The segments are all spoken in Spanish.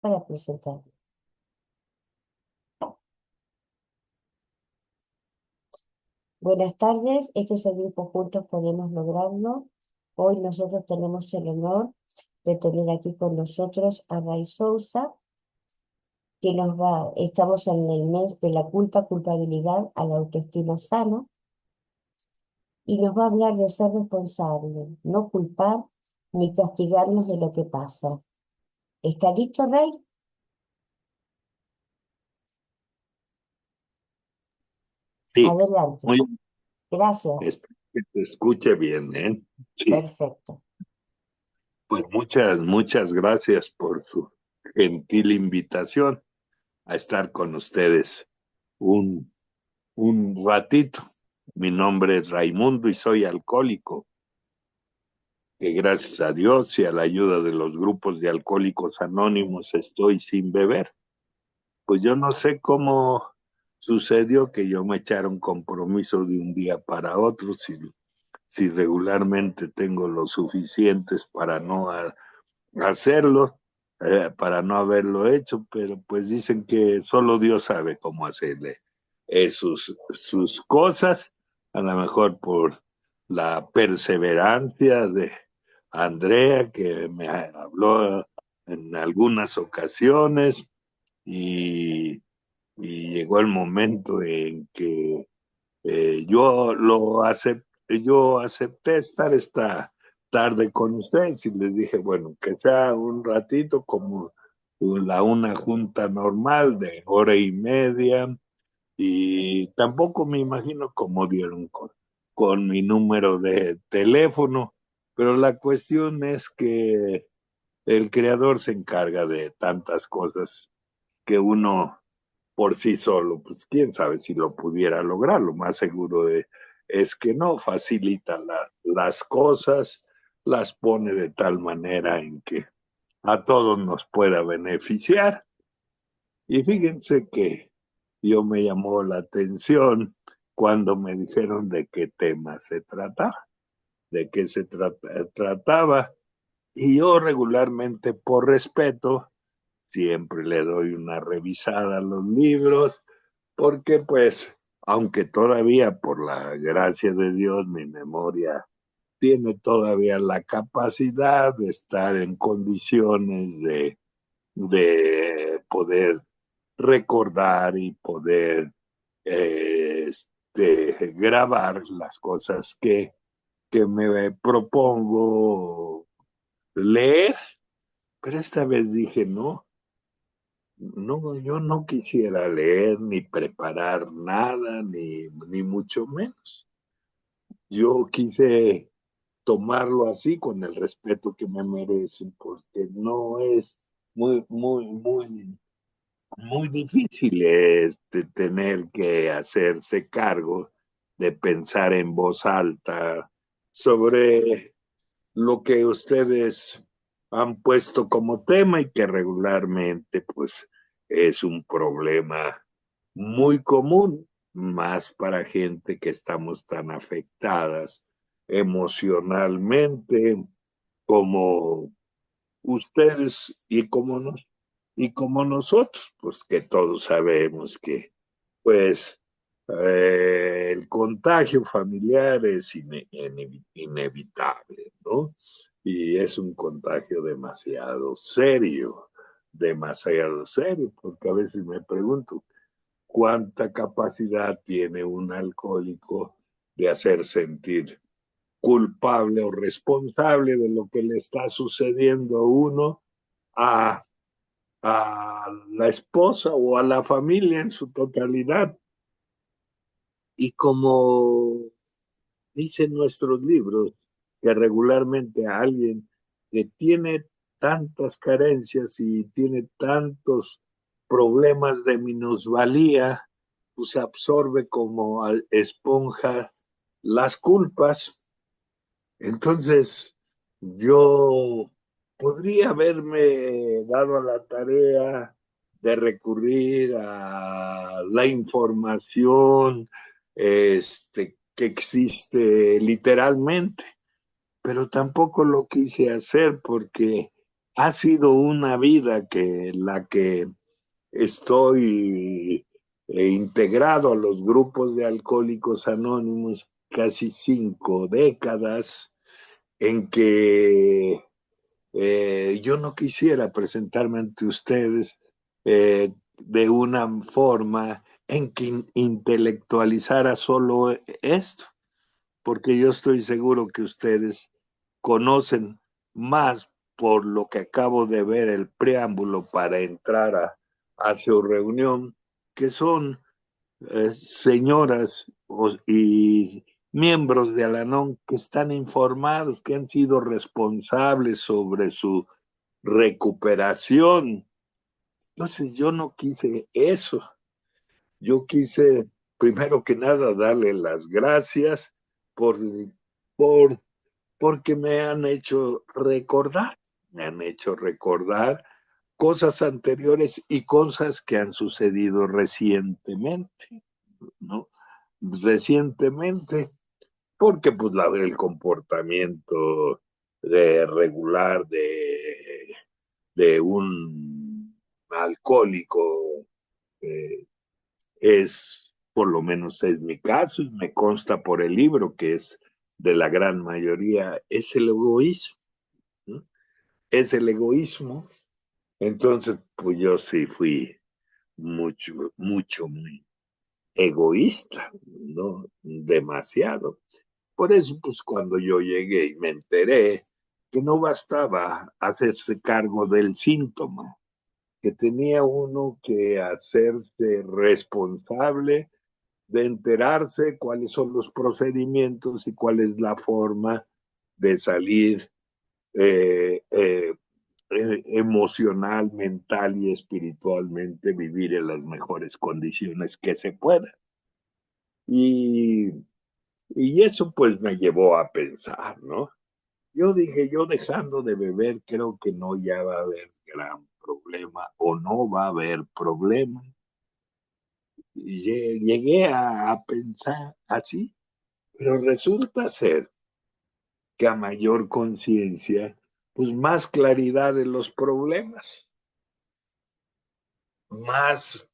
para presentar. Buenas tardes, este es el grupo Juntos Podemos Lograrlo. Hoy nosotros tenemos el honor de tener aquí con nosotros a Ray Sousa, que estamos en el mes de la culpabilidad a la autoestima sana, y nos va a hablar de ser responsable, no culpar ni castigarnos de lo que pasa. ¿Está listo, Ray? Sí, Adelante. muy, Gracias. espero que te escuche bien, ¿eh? Sí, Perfecto. pues muchas gracias por su gentil invitación a estar con ustedes un, un ratito. Mi nombre es Raimundo y soy alcohólico, que gracias a Dios y a la ayuda de los grupos de alcohólicos anónimos estoy sin beber. Pues yo no sé cómo sucedió que yo me echara un compromiso de un día para otro, si regularmente tengo lo suficientes para no hacerlo, para no haberlo hecho, pero pues dicen que solo Dios sabe cómo hacerle sus cosas, a lo mejor por la perseverancia de Andrea, que me habló en algunas ocasiones y, y llegó el momento en que yo acepté estar esta tarde con ustedes y les dije, bueno, que sea un ratito como una junta normal de hora y media y tampoco me imagino cómo dieron con mi número de teléfono, pero la cuestión es que el creador se encarga de tantas cosas que uno por sí solo, pues quién sabe si lo pudiera lograr, lo más seguro es que no, facilita las cosas, las pone de tal manera en que a todos nos pueda beneficiar. Y fíjense que yo me llamó la atención cuando me dijeron de qué tema se trataba, de qué trataba, y yo regularmente por respeto siempre le doy una revisada a los libros porque pues, aunque todavía por la gracia de Dios mi memoria tiene todavía la capacidad de estar en condiciones de poder recordar y poder grabar las cosas que me propongo leer, pero esta vez dije, no, no, yo no quisiera leer ni preparar nada, ni mucho menos. Yo quise tomarlo así con el respeto que me merecen, porque no es muy difícil tener que hacerse cargo de pensar en voz alta sobre lo que ustedes han puesto como tema y que regularmente pues es un problema muy común, más para gente que estamos tan afectadas emocionalmente como ustedes y como nosotros, pues que todos sabemos que pues el contagio familiar es inevitable, ¿no? Y es un contagio demasiado serio, porque a veces me pregunto cuánta capacidad tiene un alcohólico de hacer sentir culpable o responsable de lo que le está sucediendo a uno a, a la esposa o a la familia en su totalidad. Y como dicen nuestros libros, que regularmente a alguien que tiene tantas carencias y tiene tantos problemas de minusvalía, pues absorbe como esponja las culpas. Entonces, yo podría haberme dado a la tarea de recurrir a la información que existe literalmente, pero tampoco lo quise hacer porque ha sido una vida que la que estoy integrado a los grupos de alcohólicos anónimos casi 5 décadas, en que yo no quisiera presentarme ante ustedes de una forma en que intelectualizara solo esto, porque yo estoy seguro que ustedes conocen más por lo que acabo de ver el preámbulo para entrar a su reunión, que son señoras y miembros de Alanón que están informados, que han sido responsables sobre su recuperación. Entonces yo no quise eso. Yo quise, primero que nada, darle las gracias por, por, porque me han hecho recordar cosas anteriores y cosas que han sucedido recientemente, ¿no? Recientemente, porque pues el comportamiento regular de un alcohólico eh, es, por lo menos es mi caso, y me consta por el libro que es de la gran mayoría, es el egoísmo, ¿no? Es el egoísmo. Entonces, pues yo sí fui muy egoísta, ¿no? Demasiado. Por eso, pues cuando yo llegué y me enteré que no bastaba hacerse cargo del síntoma, que tenía uno que hacerse responsable de enterarse cuáles son los procedimientos y cuál es la forma de salir eh, eh, emocional, mental y espiritualmente, vivir en las mejores condiciones que se pueda. Y, y eso pues me llevó a pensar, ¿no? Yo dije, yo dejando de beber, creo que no ya va a haber gran problema o no va a haber problema. Llegué a pensar así, pero resulta ser que a mayor conciencia, pues más claridad en los problemas, más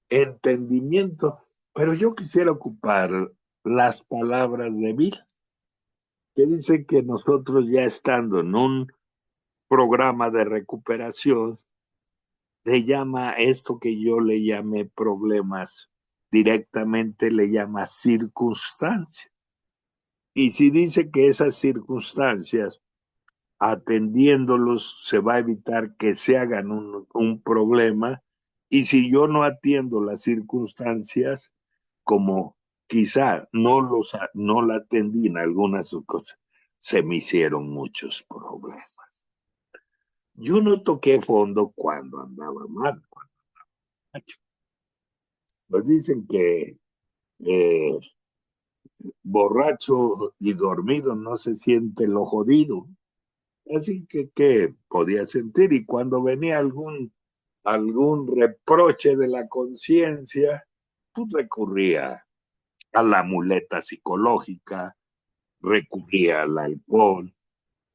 entendimiento. Pero yo quisiera ocupar las palabras de Bill, que dice que nosotros ya estando en un programa de recuperación, le llama esto que yo le llamé problemas, directamente le llama circunstancias. Y si dice que esas circunstancias, atendiéndolos, se va a evitar que se hagan un problema, y si yo no atiendo las circunstancias, como quizá no la atendí en algunas cosas, se me hicieron muchos problemas. Yo no toqué fondo cuando andaba mal. Pues dicen que eh, borracho y dormido no se siente lo jodido. Así que, ¿qué podía sentir? Y cuando venía algún reproche de la conciencia, pues recurría a la muleta psicológica, recurría al alcohol,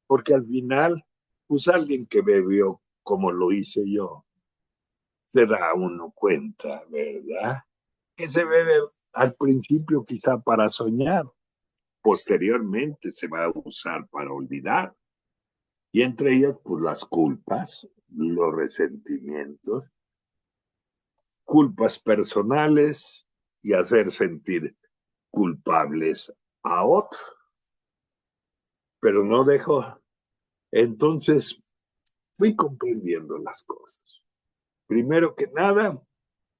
porque al final, pues alguien que bebió como lo hice yo, se da uno cuenta, ¿verdad? Que se bebe al principio quizá para soñar, posteriormente se va a usar para olvidar, y entre ellas, pues las culpas, los resentimientos, culpas personales y hacer sentir culpables a otros, pero no dejo. Entonces fui comprendiendo las cosas. Primero que nada,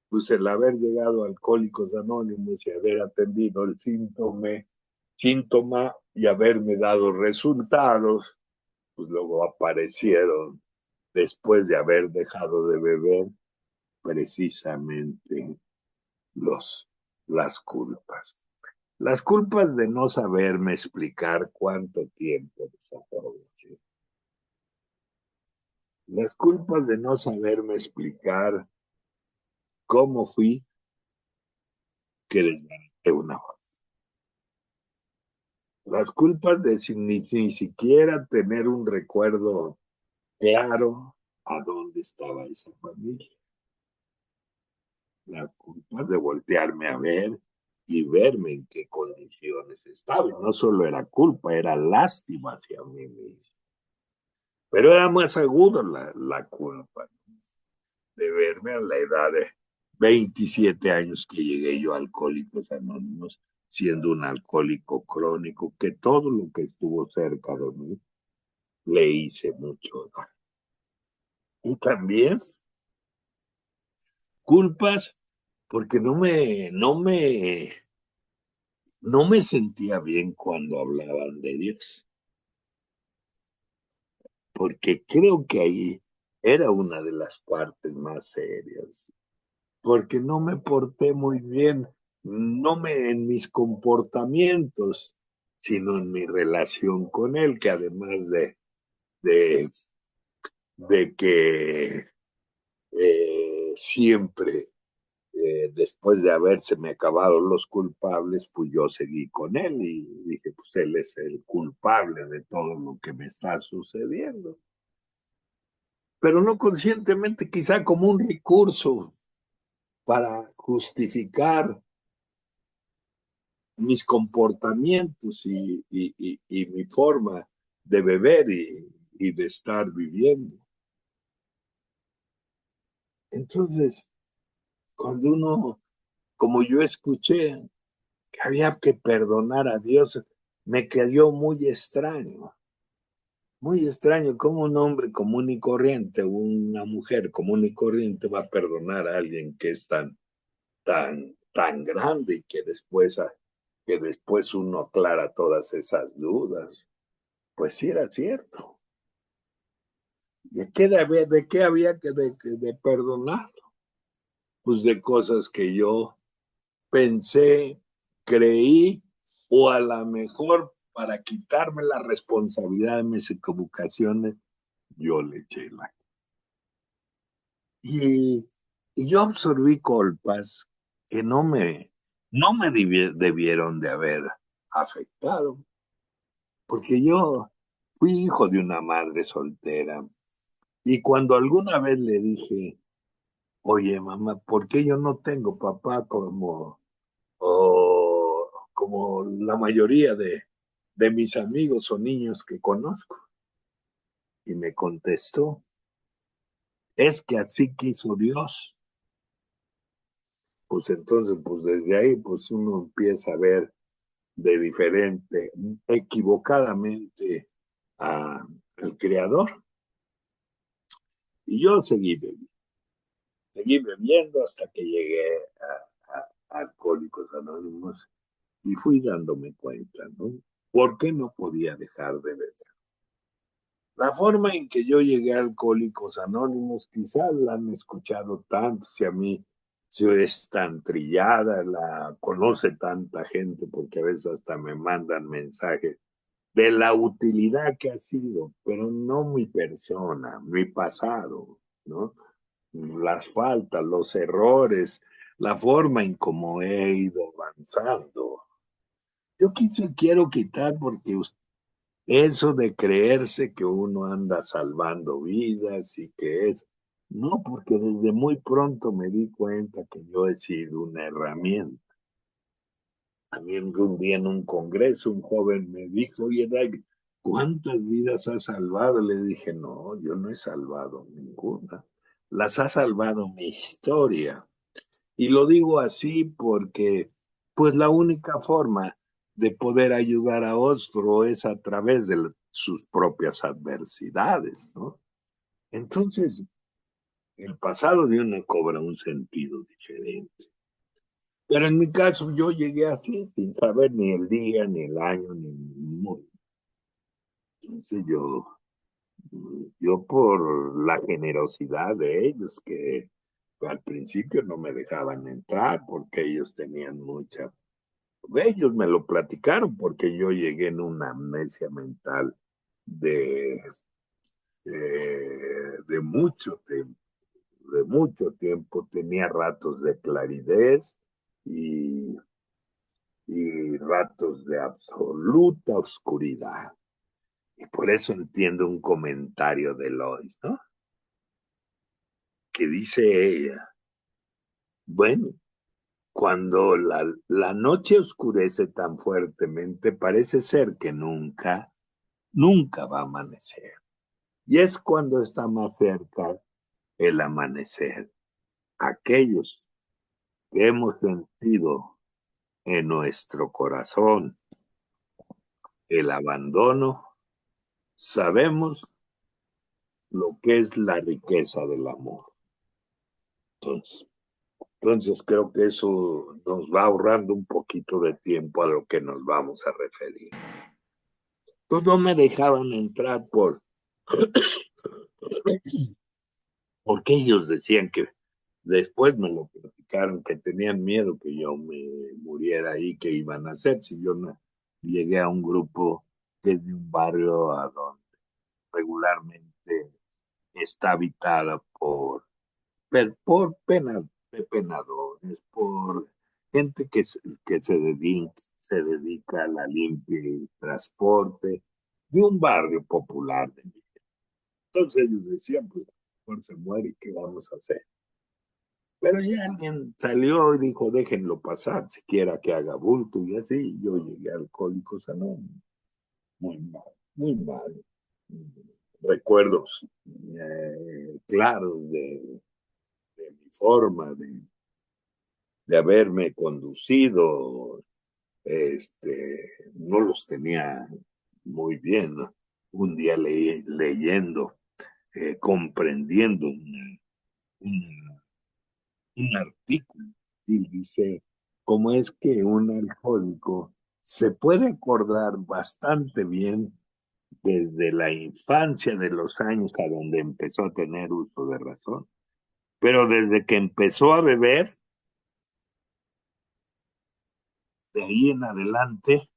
pues el haber llegado a Alcohólicos Anónimos y haber atendido el síntoma y haberme dado resultados, pues luego aparecieron, después de haber dejado de beber, precisamente los, las culpas. Las culpas de no saberme explicar cuánto tiempo desaproveché. Las culpas de no saberme explicar cómo fui que desbaraté una hora. Las culpas de ni siquiera tener un recuerdo claro a dónde estaba esa familia. La culpa de voltearme a ver y verme en qué condiciones estaba. No solo era culpa, era lástima hacia mí mismo. Pero era más aguda la culpa de verme a la edad de 27 años que llegué yo a Alcohólicos Anónimos, siendo un alcohólico crónico, que todo lo que estuvo cerca de mí le hice mucho daño. Y también culpas porque no me sentía bien cuando hablaban de Dios, porque creo que ahí era una de las partes más serias, porque no me porté muy bien, no me en mis comportamientos, sino en mi relación con él, que además de, de que siempre después de haberse me acabado los culpables, pues yo seguí con él y dije, pues él es el culpable de todo lo que me está sucediendo. Pero no conscientemente, quizá como un recurso para justificar mis comportamientos y mi forma de beber y de estar viviendo. Entonces, cuando uno, como yo escuché, que había que perdonar a Dios, me cayó muy extraño cómo un hombre común y corriente, una mujer común y corriente va a perdonar a alguien que es tan grande y que después uno aclara todas esas dudas. Pues sí era cierto. ¿De qué había de perdonar? Pues de cosas que yo pensé, creí, o a lo mejor para quitarme la responsabilidad de mis equivocaciones, yo le eché la. Y, y yo absorbí culpas que no me debieron de haber afectado, porque yo fui hijo de una madre soltera. Y cuando alguna vez le dije, oye mamá, ¿por qué yo no tengo papá como la mayoría de mis amigos o niños que conozco? Y me contestó, es que así quiso Dios. Pues entonces, pues desde ahí, pues uno empieza a ver de diferente, equivocadamente al Creador. Y yo seguí bebiendo hasta que llegué a Alcohólicos Anónimos y fui dándome cuenta, ¿no? ¿Por qué no podía dejar de beber? La forma en que yo llegué a Alcohólicos Anónimos, quizás la han escuchado tanto, si a mí si es tan trillada, la conoce tanta gente, porque a veces hasta me mandan mensajes de la utilidad que ha sido, pero no mi persona, mi pasado, ¿no? Las faltas, los errores, la forma en cómo he ido avanzando. Quiero quitar porque eso de creerse que uno anda salvando vidas y que es, no, porque desde muy pronto me di cuenta que yo he sido una herramienta. También un día en un congreso un joven me dijo, oye, David, ¿cuántas vidas has salvado? Le dije, no, yo no he salvado ninguna. Las ha salvado mi historia. Y lo digo así porque, pues la única forma de poder ayudar a otro es a través de sus propias adversidades, ¿no? Entonces, el pasado de uno cobra un sentido diferente. Pero en mi caso, yo llegué así, sin saber ni el día, ni el año, ni el mundo. Entonces, yo por la generosidad de ellos, que al principio no me dejaban entrar porque ellos tenían mucha. Ellos me lo platicaron porque yo llegué en una amnesia mental de, de mucho tiempo, tenía ratos de claridad y, y ratos de absoluta oscuridad. Y por eso entiendo un comentario de Lois, ¿no? Que dice ella, bueno, cuando la noche oscurece tan fuertemente, parece ser que nunca va a amanecer. Y es cuando está más cerca el amanecer. Aquellos que hemos sentido en nuestro corazón el abandono, sabemos lo que es la riqueza del amor. Entonces, entonces creo que eso nos va ahorrando un poquito de tiempo a lo que nos vamos a referir. Pues no me dejaban entrar porque ellos decían que después me lo platicaron, que tenían miedo que yo me muriera ahí, que iban a hacer si yo no llegué a un grupo desde un barrio a donde regularmente está habitada por penadores, por gente que se dedica a la limpia y transporte de un barrio popular de mí. Entonces ellos decían, pues, mejor se muere y qué vamos a hacer. Pero ya alguien salió y dijo, déjenlo pasar, siquiera que haga bulto y así. Y yo llegué a Alcohólicos Anónimos. Muy mal, muy mal. Recuerdos claros de mi forma de haberme conducido, no los tenía muy bien, ¿no? Un día leyendo, comprendiendo una- un artículo y dice, ¿cómo es que un alcohólico se puede acordar bastante bien desde la infancia de los años a donde empezó a tener uso de razón? Pero desde que empezó a beber, de ahí en adelante,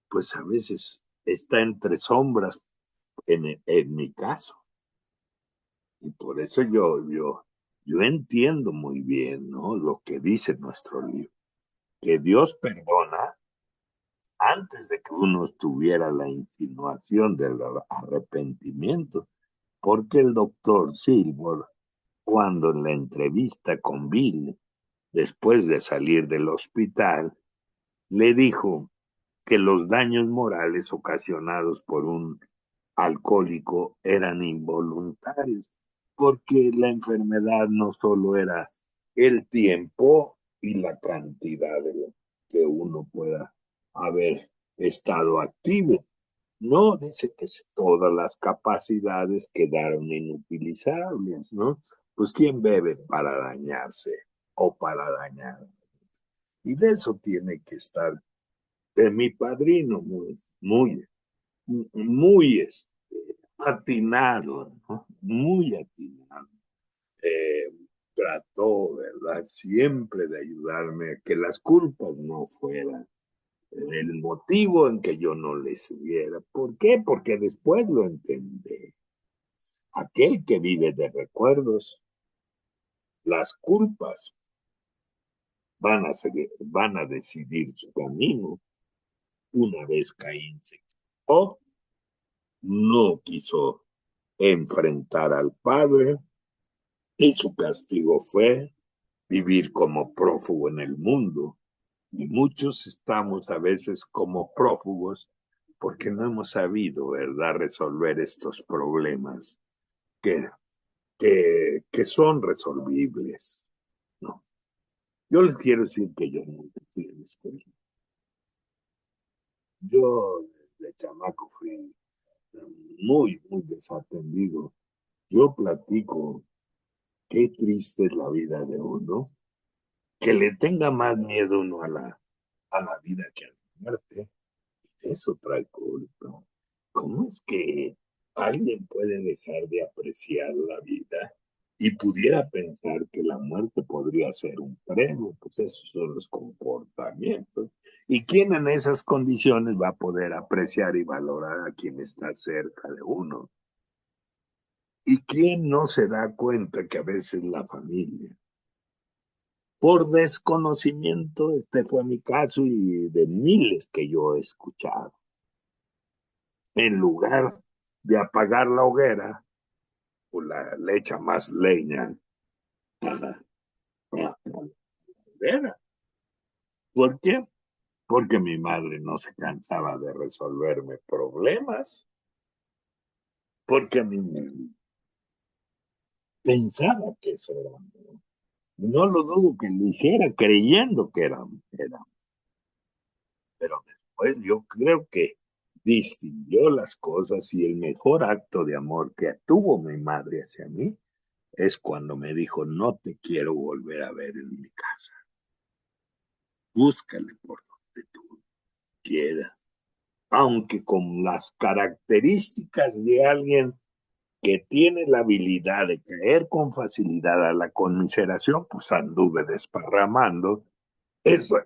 pues a veces está entre sombras en mi caso. Y por eso yo entiendo muy bien, ¿no? Lo que dice nuestro libro, que Dios perdona antes de que uno tuviera la insinuación del arrepentimiento, porque el doctor Silver, cuando en la entrevista con Bill, después de salir del hospital, le dijo que los daños morales ocasionados por un alcohólico eran involuntarios, porque la enfermedad no solo era el tiempo y la cantidad de lo que uno pueda haber estado activo. No, dice que todas las capacidades quedaron inutilizables, ¿no? Pues ¿quién bebe para dañarse o para dañar? Y de eso tiene que estar de mi padrino muy atinado, ¿no? Muy atinado. Eh, Trató, ¿verdad? Siempre de ayudarme a que las culpas no fueran el motivo en que yo no le siguiera. ¿Por qué? Porque después lo entendí. Aquel que vive de recuerdos, las culpas van a decidir su camino una vez Caín se equivocó, no quiso enfrentar al Padre y su castigo fue vivir como prófugo en el mundo. Y muchos estamos a veces como prófugos porque no hemos sabido, ¿verdad?, resolver estos problemas que, que son resolvibles. No. Yo les quiero decir que yo nunca fui a la escuela. Yo de chamaco fui muy desatendido. Yo platico qué triste es la vida de uno, que le tenga más miedo uno a la vida que a la muerte. Eso trae culpa. ¿Cómo es que alguien puede dejar de apreciar la vida y pudiera pensar que la muerte podría ser un premio? Pues esos son los comportamientos. ¿Y quién en esas condiciones va a poder apreciar y valorar a quien está cerca de uno? ¿Y quién no se da cuenta que a veces la familia, por desconocimiento, este fue mi caso y de miles que yo he escuchado, en lugar de apagar la hoguera, pues le echa más leña a la hoguera. ¿Por qué? Porque mi madre no se cansaba de resolverme problemas, porque mi pensaba que eso era amor. No lo dudo que lo hiciera creyendo que era, pero después yo creo que distinguió las cosas y el mejor acto de amor que tuvo mi madre hacia mí es cuando me dijo, no te quiero volver a ver en mi casa, búscale por donde tú quieras, aunque con las características de alguien que tiene la habilidad de caer con facilidad a la conmiseración, pues anduve desparramando eso,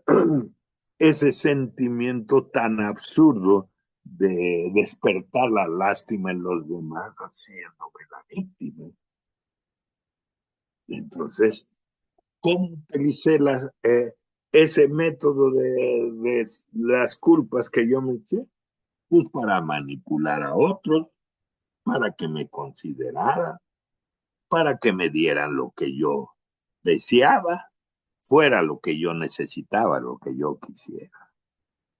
ese sentimiento tan absurdo de despertar la lástima en los demás haciéndome la víctima. Entonces, ¿cómo utilicé ese método de las culpas que yo me eché? Pues para manipular a otros, para que me consideraran, para que me dieran lo que yo deseaba, fuera lo que yo necesitaba, lo que yo quisiera.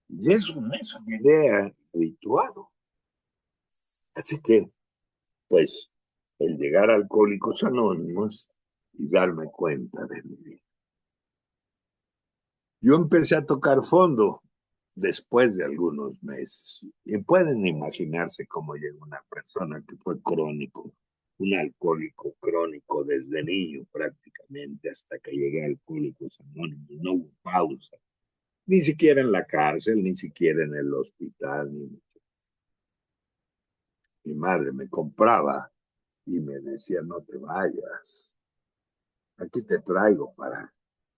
Y eso me idea habituado. Así que, pues, el llegar a Alcohólicos Anónimos y darme cuenta de mi vida. Yo empecé a tocar fondo después de algunos meses. Y pueden imaginarse cómo llega una persona que fue crónico, un alcohólico crónico desde niño prácticamente hasta que llegué a Alcohólicos Anónimos. No hubo pausa, ni siquiera en la cárcel, ni siquiera en el hospital. Mi madre me compraba y me decía, no te vayas, aquí te traigo para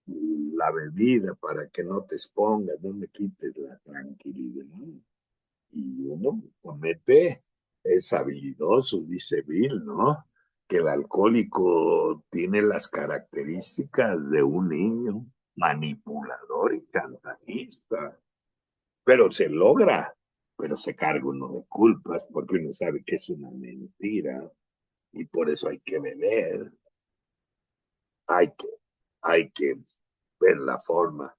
la bebida, para que no te expongas, no me quites la tranquilidad. Y uno comete, es habilidoso, dice Bill, ¿no? Que el alcohólico tiene las características de un niño manipulador y chantajista, pero se logra, pero se carga uno de culpas porque uno sabe que es una mentira y por eso hay que beber, hay que, hay que ver la forma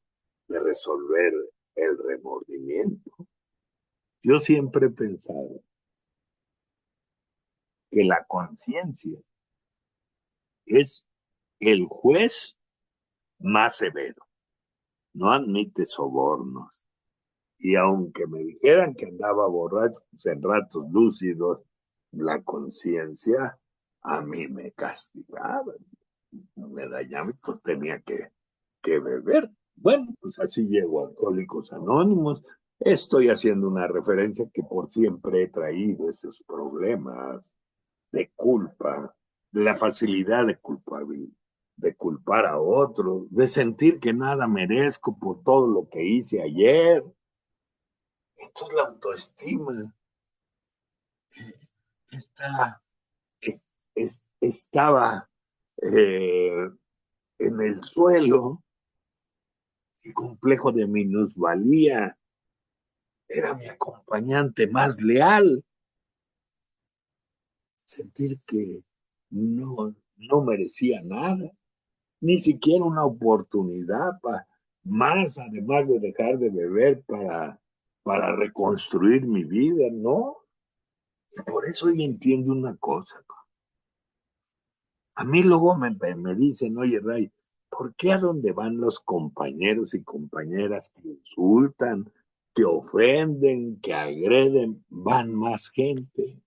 de resolver el remordimiento. Yo siempre he pensado que la conciencia es el juez más severo, no admite sobornos. Y aunque me dijeran que andaba borracho pues en ratos lúcidos, la conciencia a mí me castigaba, me dañaba, pues tenía que beber. Bueno, pues así llego a Alcohólicos Anónimos. Estoy haciendo una referencia que por siempre he traído esos problemas de culpa, de la facilidad de culpabilidad, de culpar a otros, de sentir que nada merezco por todo lo que hice ayer. Entonces la autoestima está, estaba eh, en el suelo, el complejo de minusvalía era mi acompañante más leal, sentir que no merecía nada, ni siquiera una oportunidad para más, además de dejar de beber para reconstruir mi vida, ¿no? Y por eso hoy entiendo una cosa. A mí luego me dicen, oye, Ray, ¿por qué a dónde van los compañeros y compañeras que insultan, que ofenden, que agreden, van más gente?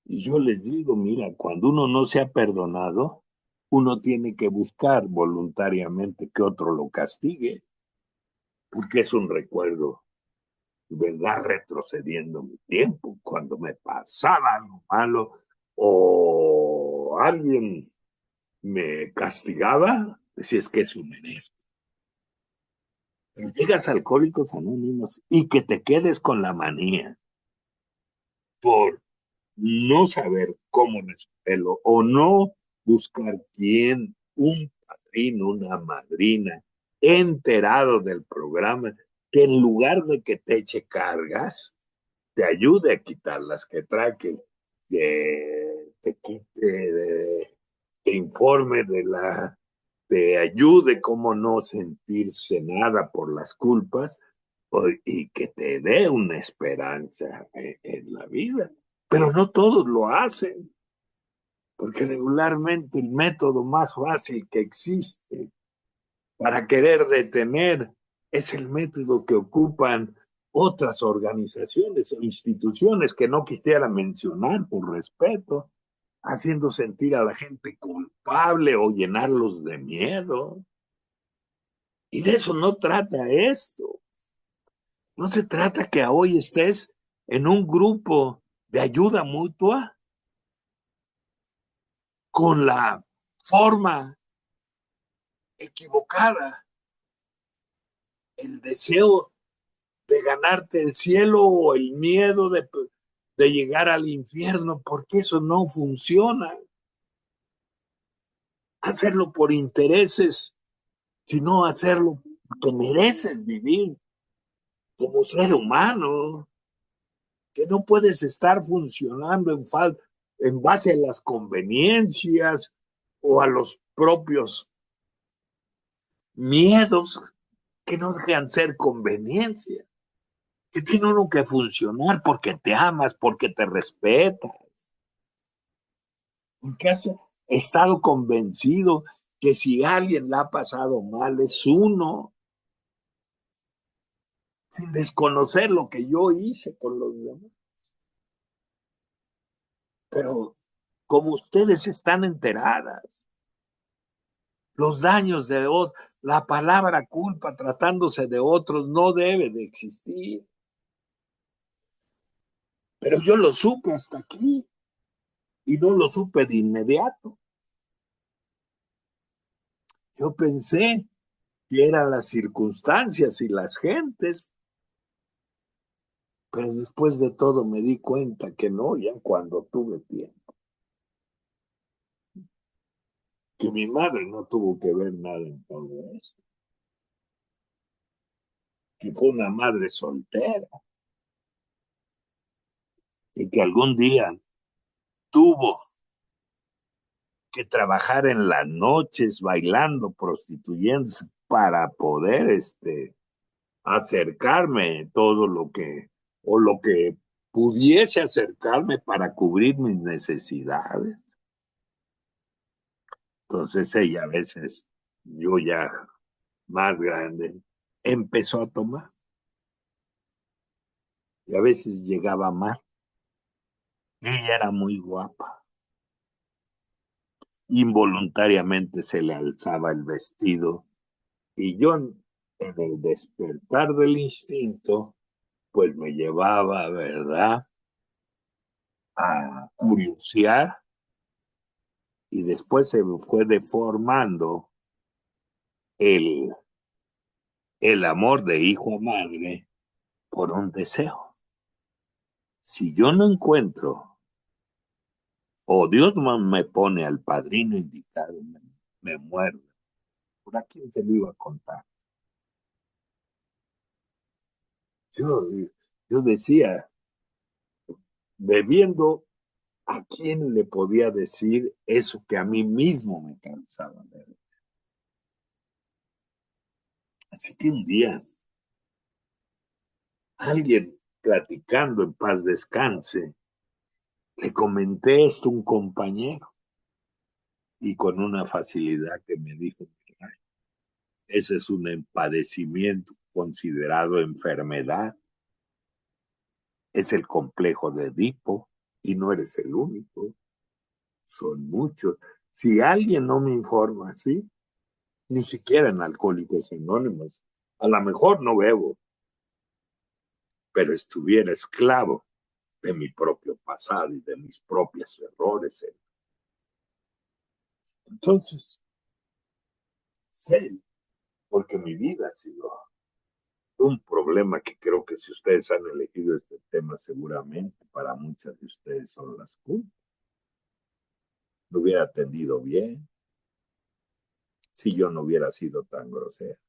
Y yo les digo, mira, cuando uno no se ha perdonado, uno tiene que buscar voluntariamente que otro lo castigue, porque es un recuerdo, ¿verdad? Retrocediendo mi tiempo, cuando me pasaba algo malo o alguien me castigaba, si es que eso merezco. Pero llegas a Alcohólicos Anónimos y que te quedes con la manía por no saber cómo resolverlo o no buscar quién, un padrino, una madrina, enterado del programa, que en lugar de que te eche cargas, te ayude a quitarlas, que traque, que te quite, te informe te ayude cómo no sentirse nada por las culpas y que te dé una esperanza en la vida. Pero no todos lo hacen, porque regularmente el método más fácil que existe para querer detener es el método que ocupan otras organizaciones o instituciones que no quisiera mencionar por respeto, haciendo sentir a la gente culpable o llenarlos de miedo. Y de eso no trata esto. No se trata que hoy estés en un grupo de ayuda mutua con la forma equivocada, el deseo de ganarte el cielo o el miedo de llegar al infierno, porque eso no funciona. Hacerlo por intereses, sino hacerlo porque mereces vivir como ser humano, que no puedes estar funcionando en base a las conveniencias o a los propios miedos que no dejan ser conveniencia, que tiene uno que funcionar porque te amas, porque te respetas. Porque has estado convencido que si alguien la ha pasado mal es uno, sin desconocer lo que yo hice con los demás. Pero como ustedes están enteradas, los daños de otros, la palabra culpa tratándose de otros no debe de existir. Pero yo lo supe hasta aquí y no lo supe de inmediato. Yo pensé que eran las circunstancias y las gentes, pero después de todo me di cuenta que no, ya cuando tuve tiempo, que mi madre no tuvo que ver nada en todo eso, que fue una madre soltera y que algún día tuvo que trabajar en las noches bailando, prostituyéndose para poder acercarme todo lo que, o lo que pudiese acercarme para cubrir mis necesidades. Entonces ella a veces, yo ya más grande, empezó a tomar y a veces llegaba mal. Ella era muy guapa. Involuntariamente se le alzaba el vestido y yo en el despertar del instinto, pues me llevaba, ¿verdad?, a curiosear y después se fue deformando el, el amor de hijo a madre por un deseo. Si yo no encuentro, o Dios me pone al padrino indicado, me muero. ¿Por a quién se lo iba a contar? Yo, yo decía, bebiendo, ¿a quién le podía decir eso que a mí mismo me cansaba? Así que un día, alguien platicando en paz descanse, le comenté esto a un compañero y con una facilidad que me dijo, ese es un empadecimiento considerado enfermedad, es el complejo de Edipo y no eres el único, son muchos. Si alguien no me informa así, ni siquiera en Alcohólicos Anónimos, a lo mejor no bebo, pero estuviera esclavo de mi propio pasado y de mis propios errores. Entonces, sé, porque mi vida ha sido un problema que creo que si ustedes han elegido este tema, seguramente para muchas de ustedes son las culpas. No hubiera atendido bien si yo no hubiera sido tan grosero.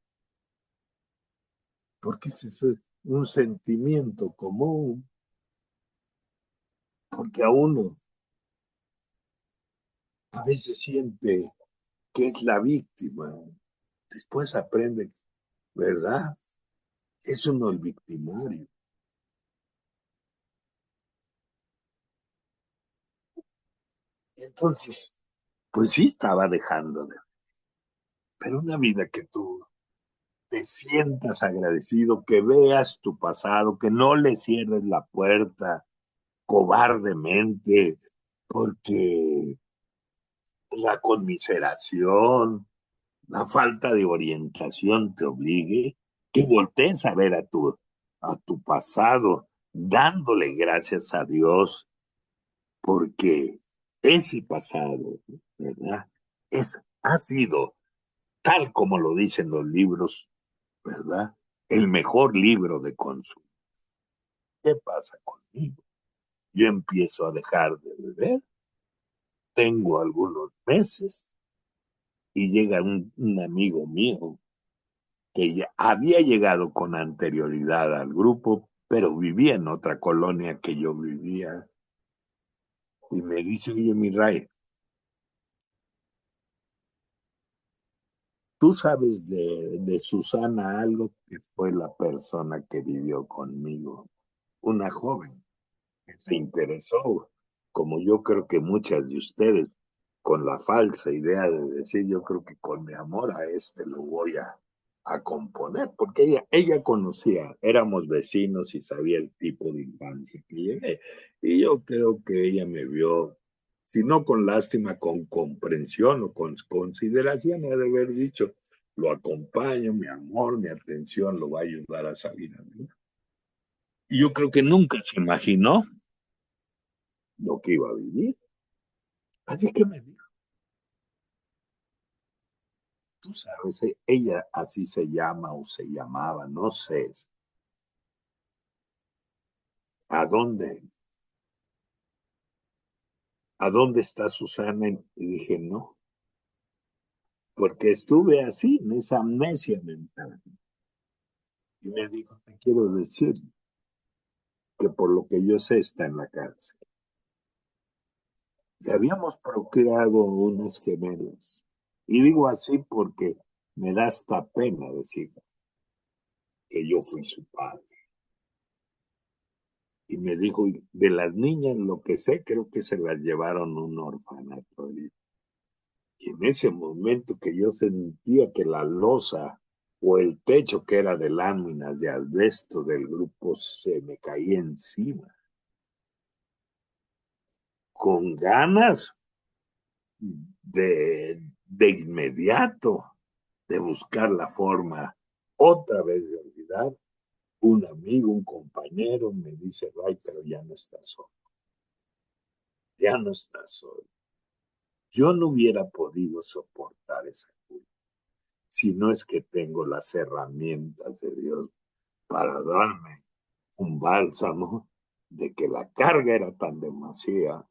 Porque ese es un sentimiento común. porque a uno a veces siente que es la víctima. Después aprende, ¿verdad? Es uno el victimario. Entonces, pues sí estaba dejando de. Pero una vida que tú te sientas agradecido, que veas tu pasado, que no le cierres la puerta cobardemente, porque la conmiseración, la falta de orientación te obligue, que voltees a ver a tu pasado, dándole gracias a Dios, porque ese pasado, ¿verdad? Ha sido, tal como lo dicen los libros, ¿verdad? El mejor libro de consumo. ¿Qué pasa conmigo? Yo empiezo a dejar de beber, tengo algunos meses y llega un amigo mío que ya había llegado con anterioridad al grupo, pero vivía en otra colonia que yo vivía, y me dice, oye, mi Ray, ¿tú sabes de Susana algo? Que fue la persona que vivió conmigo, una joven que se interesó, como yo creo que muchas de ustedes, con la falsa idea de decir, yo creo que con mi amor a este lo voy a componer, porque ella conocía, éramos vecinos y sabía el tipo de infancia que llegué. Y yo creo que ella me vio, si no con lástima, con comprensión o con consideración, ha de haber dicho, lo acompaño, mi amor, mi atención, lo va a ayudar a salir a mí. Y yo creo que nunca se imaginó lo que iba a vivir. Así que me dijo, tú sabes, ella así se llama o se llamaba, no sé, ¿a dónde está Susana? Y dije, no, porque estuve así, en esa amnesia mental. Y me dijo, te quiero decir que por lo que yo sé está en la cárcel. Y habíamos procreado unas gemelas. Y digo así porque me da hasta pena decir que yo fui su padre. Y me dijo, de las niñas, lo que sé, creo que se las llevaron a un orfanato. Y en ese momento que yo sentía que la losa o el techo que era de láminas de asbesto del grupo se me caía encima, con ganas de inmediato de buscar la forma otra vez de olvidar, un amigo, un compañero me dice, Ray, pero ya no estás solo, ya no estás solo. Yo no hubiera podido soportar esa culpa, si no es que tengo las herramientas de Dios para darme un bálsamo de que la carga era tan demasiado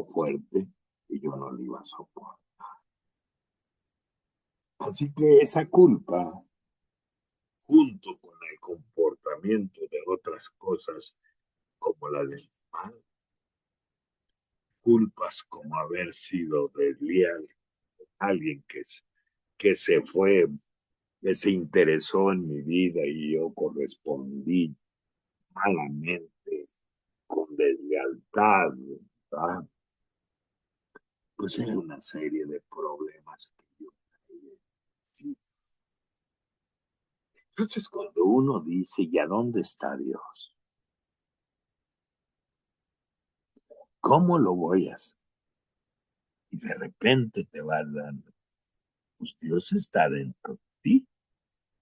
fuerte, y yo no lo iba a soportar. Así que esa culpa, junto con el comportamiento de otras cosas como la de mi madre, culpas como haber sido desleal, alguien que se fue, que se interesó en mi vida y yo correspondí malamente, con deslealtad, ¿verdad? Pues era una serie de problemas que yo traía. Entonces, cuando uno dice, ¿y a dónde está Dios? ¿Cómo lo voy a hacer? Y de repente te vas dando, pues Dios está dentro de ti.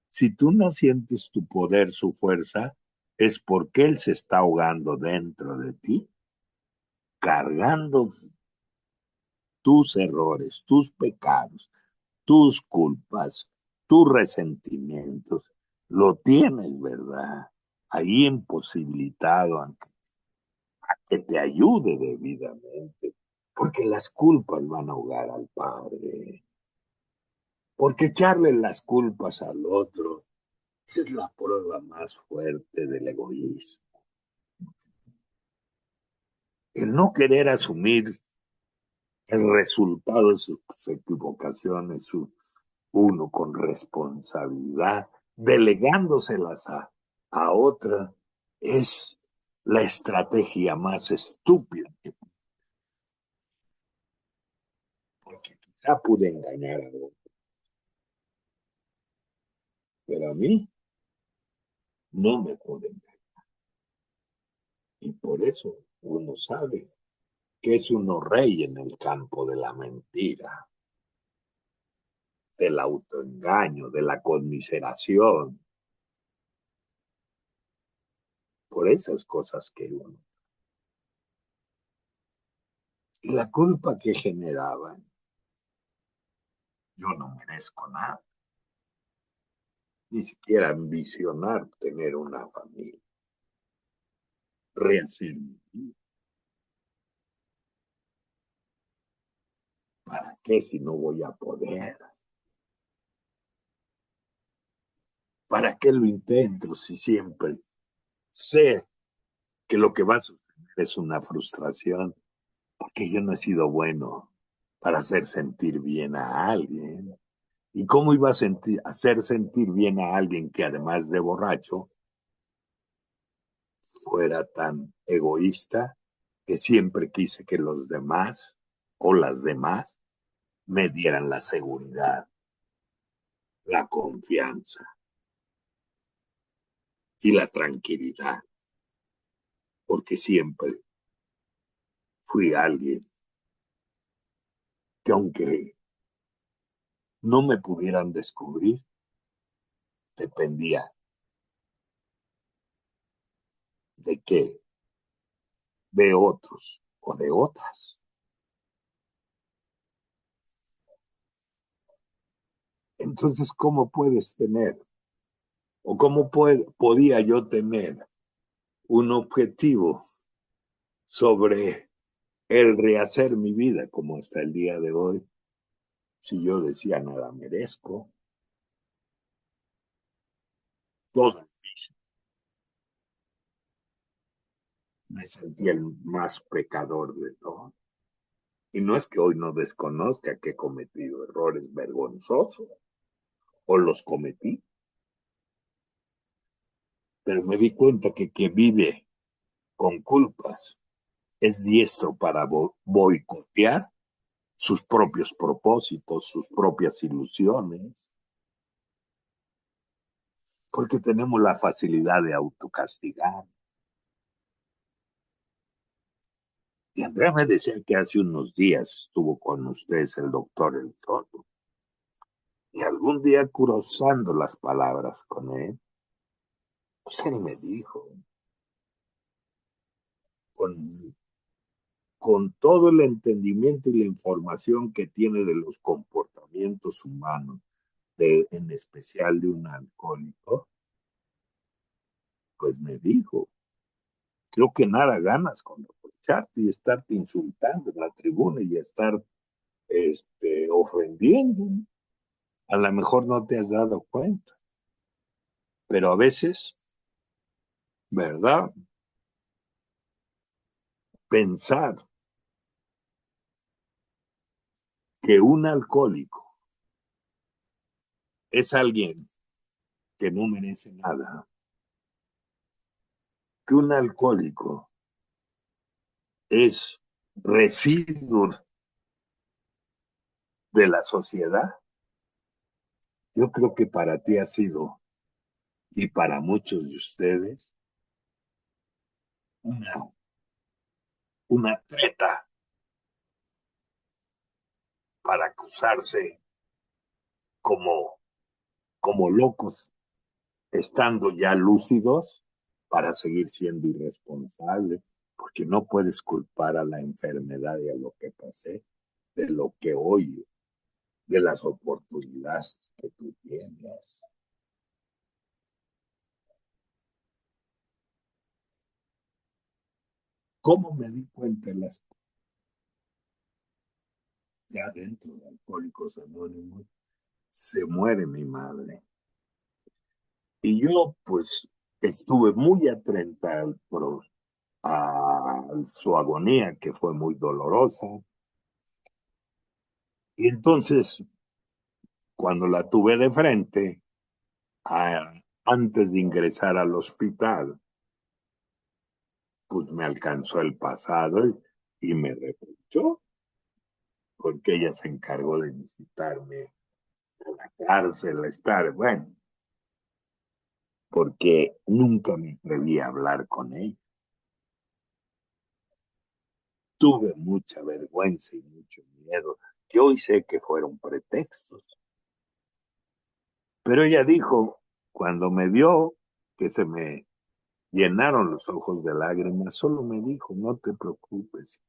Si tú no sientes tu poder, su fuerza, es porque Él se está ahogando dentro de ti, cargando tus errores, tus pecados, tus culpas, tus resentimientos. Lo tienes, ¿verdad? Ahí imposibilitado a que te ayude debidamente, porque las culpas van a ahogar al Padre, porque echarle las culpas al otro es la prueba más fuerte del egoísmo. El no querer asumir el resultado de sus equivocaciones, uno con responsabilidad, delegándoselas a otra, es la estrategia más estúpida, porque quizá pude engañar a otro, pero a mí no me pude engañar. Y por eso uno sabe que es uno rey en el campo de la mentira, del autoengaño, de la conmiseración, por esas cosas que uno. Y la culpa que generaban, yo no merezco nada, ni siquiera ambicionar tener una familia, rehacer mi vida. ¿Para qué si no voy a poder? ¿Para qué lo intento si siempre sé que lo que va a suceder es una frustración? Porque yo no he sido bueno para hacer sentir bien a alguien. ¿Y cómo iba a hacer sentir bien a alguien que además de borracho fuera tan egoísta que siempre quise que los demás o las demás me dieran la seguridad, la confianza y la tranquilidad? Porque siempre fui alguien que aunque no me pudieran descubrir, dependía de qué, de otros o de otras. Entonces, ¿cómo puedes tener o podía yo tener un objetivo sobre el rehacer mi vida como hasta el día de hoy si yo decía nada merezco? Todo me sentía el más pecador de todos. Y no es que hoy no desconozca que he cometido errores vergonzosos o los cometí, pero me di cuenta que quien vive con culpas es diestro para boicotear sus propios propósitos, sus propias ilusiones, porque tenemos la facilidad de autocastigar. Y Andrea me decía que hace unos días estuvo con ustedes el doctor El Soto, y algún día cruzando las palabras con él, pues él me dijo, con, con todo el entendimiento y la información que tiene de los comportamientos humanos, en especial de un alcohólico, pues me dijo, creo que nada ganas con aprovecharte y estarte insultando en la tribuna y estar ofendiendo. A lo mejor no te has dado cuenta, pero a veces, ¿verdad? Pensar que un alcohólico es alguien que no merece nada, que un alcohólico es residuo de la sociedad, yo creo que para ti ha sido, y para muchos de ustedes, una, una treta para acusarse como, como locos, estando ya lúcidos, para seguir siendo irresponsables, porque no puedes culpar a la enfermedad y a lo que pasé, de lo que hoy, de las oportunidades que tú tienes. ¿Cómo me di cuenta ya dentro de Alcohólicos Anónimos? Se muere mi madre. Y yo, pues, estuve muy atenta al proceso a su agonía, que fue muy dolorosa. Y entonces, cuando la tuve de frente, antes de ingresar al hospital, pues me alcanzó el pasado y me reprochó, porque ella se encargó de visitarme a la cárcel, a estar, bueno, porque nunca me atreví a hablar con ella. Tuve mucha vergüenza y mucho miedo, que hoy sé que fueron pretextos. Pero ella dijo, cuando me vio que se me llenaron los ojos de lágrimas, solo me dijo, no te preocupes,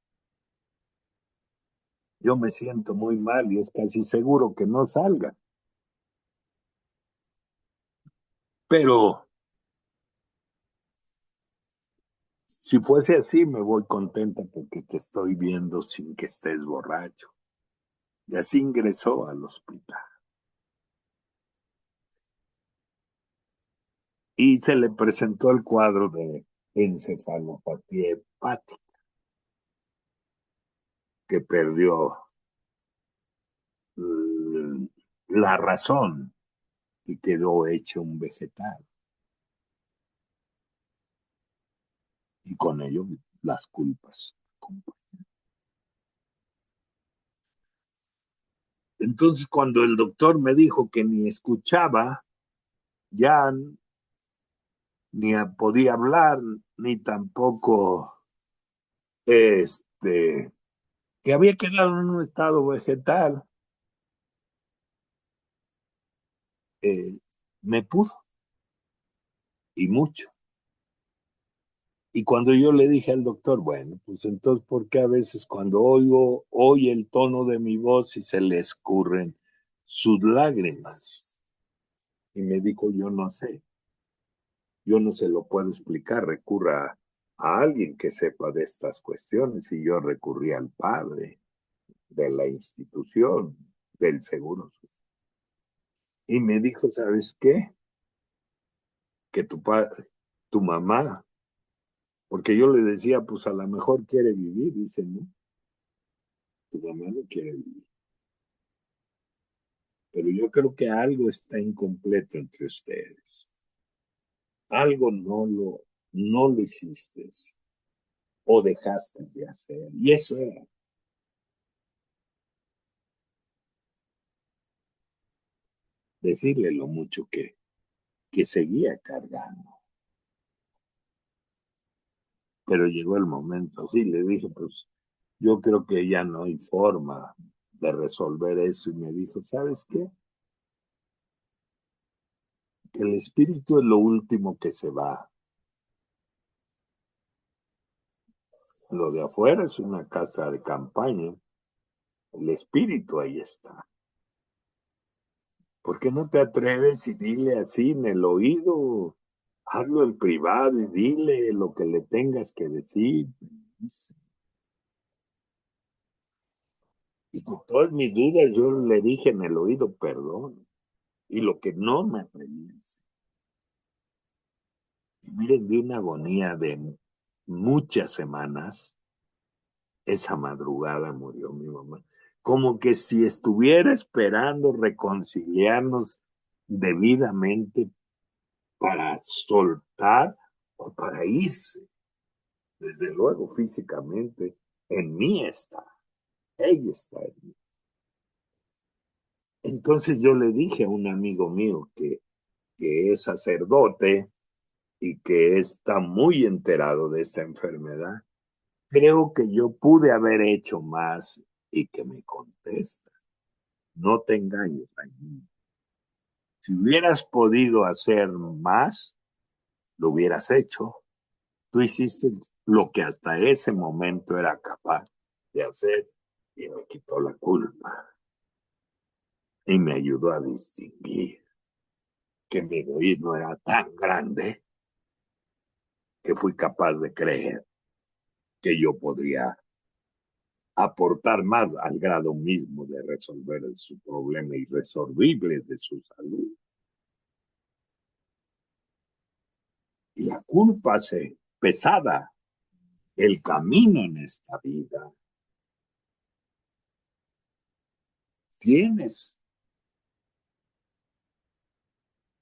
yo me siento muy mal y es casi seguro que no salga. Pero si fuese así, me voy contenta porque te estoy viendo sin que estés borracho. Y así ingresó al hospital. Y se le presentó el cuadro de encefalopatía hepática, que perdió la razón y quedó hecho un vegetal. Y con ello las culpas. Entonces, cuando el doctor me dijo que ni escuchaba, ya ni podía hablar, ni tampoco que había quedado en un estado vegetal, eh, me puso, y mucho. Y cuando yo le dije al doctor, bueno, pues entonces, ¿por qué a veces cuando oye el tono de mi voz y se le escurren sus lágrimas? Y me dijo, yo no sé, yo no se lo puedo explicar, recurra a alguien que sepa de estas cuestiones. Y yo recurrí al padre de la institución del Seguro Social. Y me dijo, ¿sabes qué? Que tu mamá, porque yo le decía, pues a lo mejor quiere vivir, dice, no, tu mamá no quiere vivir. Pero yo creo que algo está incompleto entre ustedes. Algo no lo hiciste o dejaste de hacer. Y eso era decirle lo mucho que seguía cargando. Pero llegó el momento, sí, le dije, pues yo creo que ya no hay forma de resolver eso. Y me dijo, ¿sabes qué? Que el espíritu es lo último que se va. Lo de afuera es una casa de campaña. El espíritu ahí está. ¿Por qué no te atreves y dile así en el oído? Hazlo en privado y dile lo que le tengas que decir. Y con todas mis dudas yo le dije en el oído, perdón. Y lo que no me atreví a decir. Y miren, de una agonía de muchas semanas, esa madrugada murió mi mamá. Como que si estuviera esperando reconciliarnos debidamente para soltar o para irse. Desde luego, físicamente, en mí está. Ella está en mí. Entonces yo le dije a un amigo mío que es sacerdote y que está muy enterado de esta enfermedad, creo que yo pude haber hecho más y que me contesta. No te engañes, Raimundo. Si hubieras podido hacer más, lo hubieras hecho. Tú hiciste lo que hasta ese momento era capaz de hacer y me quitó la culpa y me ayudó a distinguir que mi egoísmo era tan grande que fui capaz de creer que yo podría aportar más al grado mismo de resolver su problema irresolvible de su salud. Y la culpa se pesada el camino en esta vida. Tienes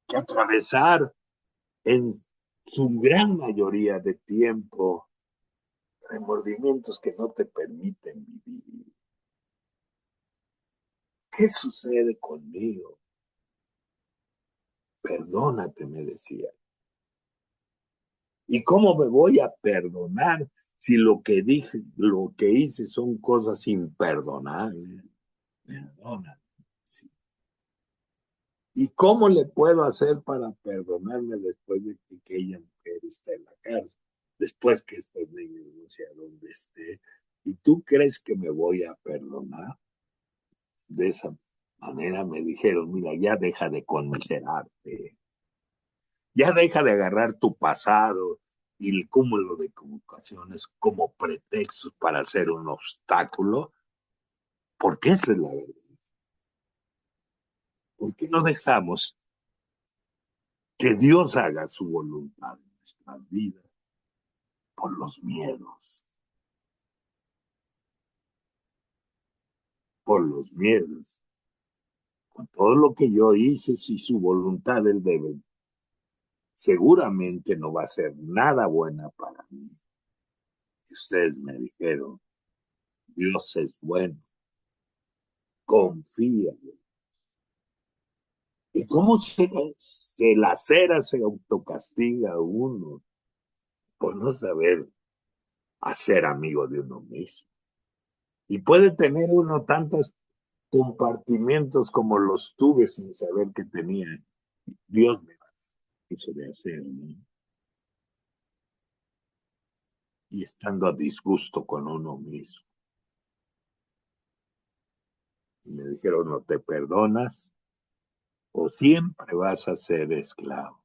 que atravesar en su gran mayoría de tiempo remordimientos que no te permiten vivir. ¿Qué sucede conmigo? Perdónate, me decía. ¿Y cómo me voy a perdonar si lo que dije, lo que hice son cosas imperdonables? Perdónate. Sí. ¿Y cómo le puedo hacer para perdonarme después de que aquella mujer está en la cárcel? Después que estos niños no sé a dónde esté. ¿Y tú crees que me voy a perdonar? De esa manera me dijeron, mira, ya deja de conmiserarte, ya deja de agarrar tu pasado y el cúmulo de ocasiones como pretextos para hacer un obstáculo, porque esa es la verdad. ¿Por qué no dejamos que Dios haga su voluntad en nuestras vidas por los miedos? Por los miedos. Con todo lo que yo hice, si su voluntad él debe, seguramente no va a ser nada buena para mí. Y ustedes me dijeron, Dios es bueno, confía. ¿Y cómo se lacera, se autocastiga uno por no saber hacer amigo de uno mismo? Y puede tener uno tantos compartimientos como los tuve sin saber que tenía. Dios me hizo de hacer, ¿no? Y estando a disgusto con uno mismo. Y me dijeron, no te perdonas o siempre vas a ser esclavo.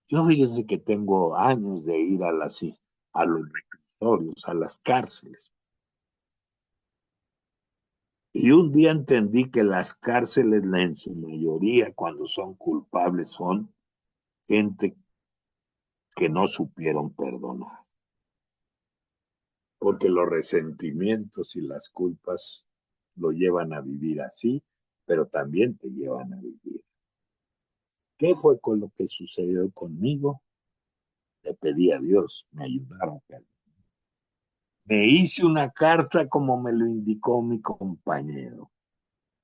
Yo fíjese que tengo años de ir a los reclusorios, a las cárceles. Y un día entendí que las cárceles, en su mayoría, cuando son culpables, son gente que no supieron perdonar. Porque los resentimientos y las culpas lo llevan a vivir así, pero también te llevan a vivir. ¿Qué fue con lo que sucedió conmigo? Le pedí a Dios me ayudara. Me hice una carta como me lo indicó mi compañero.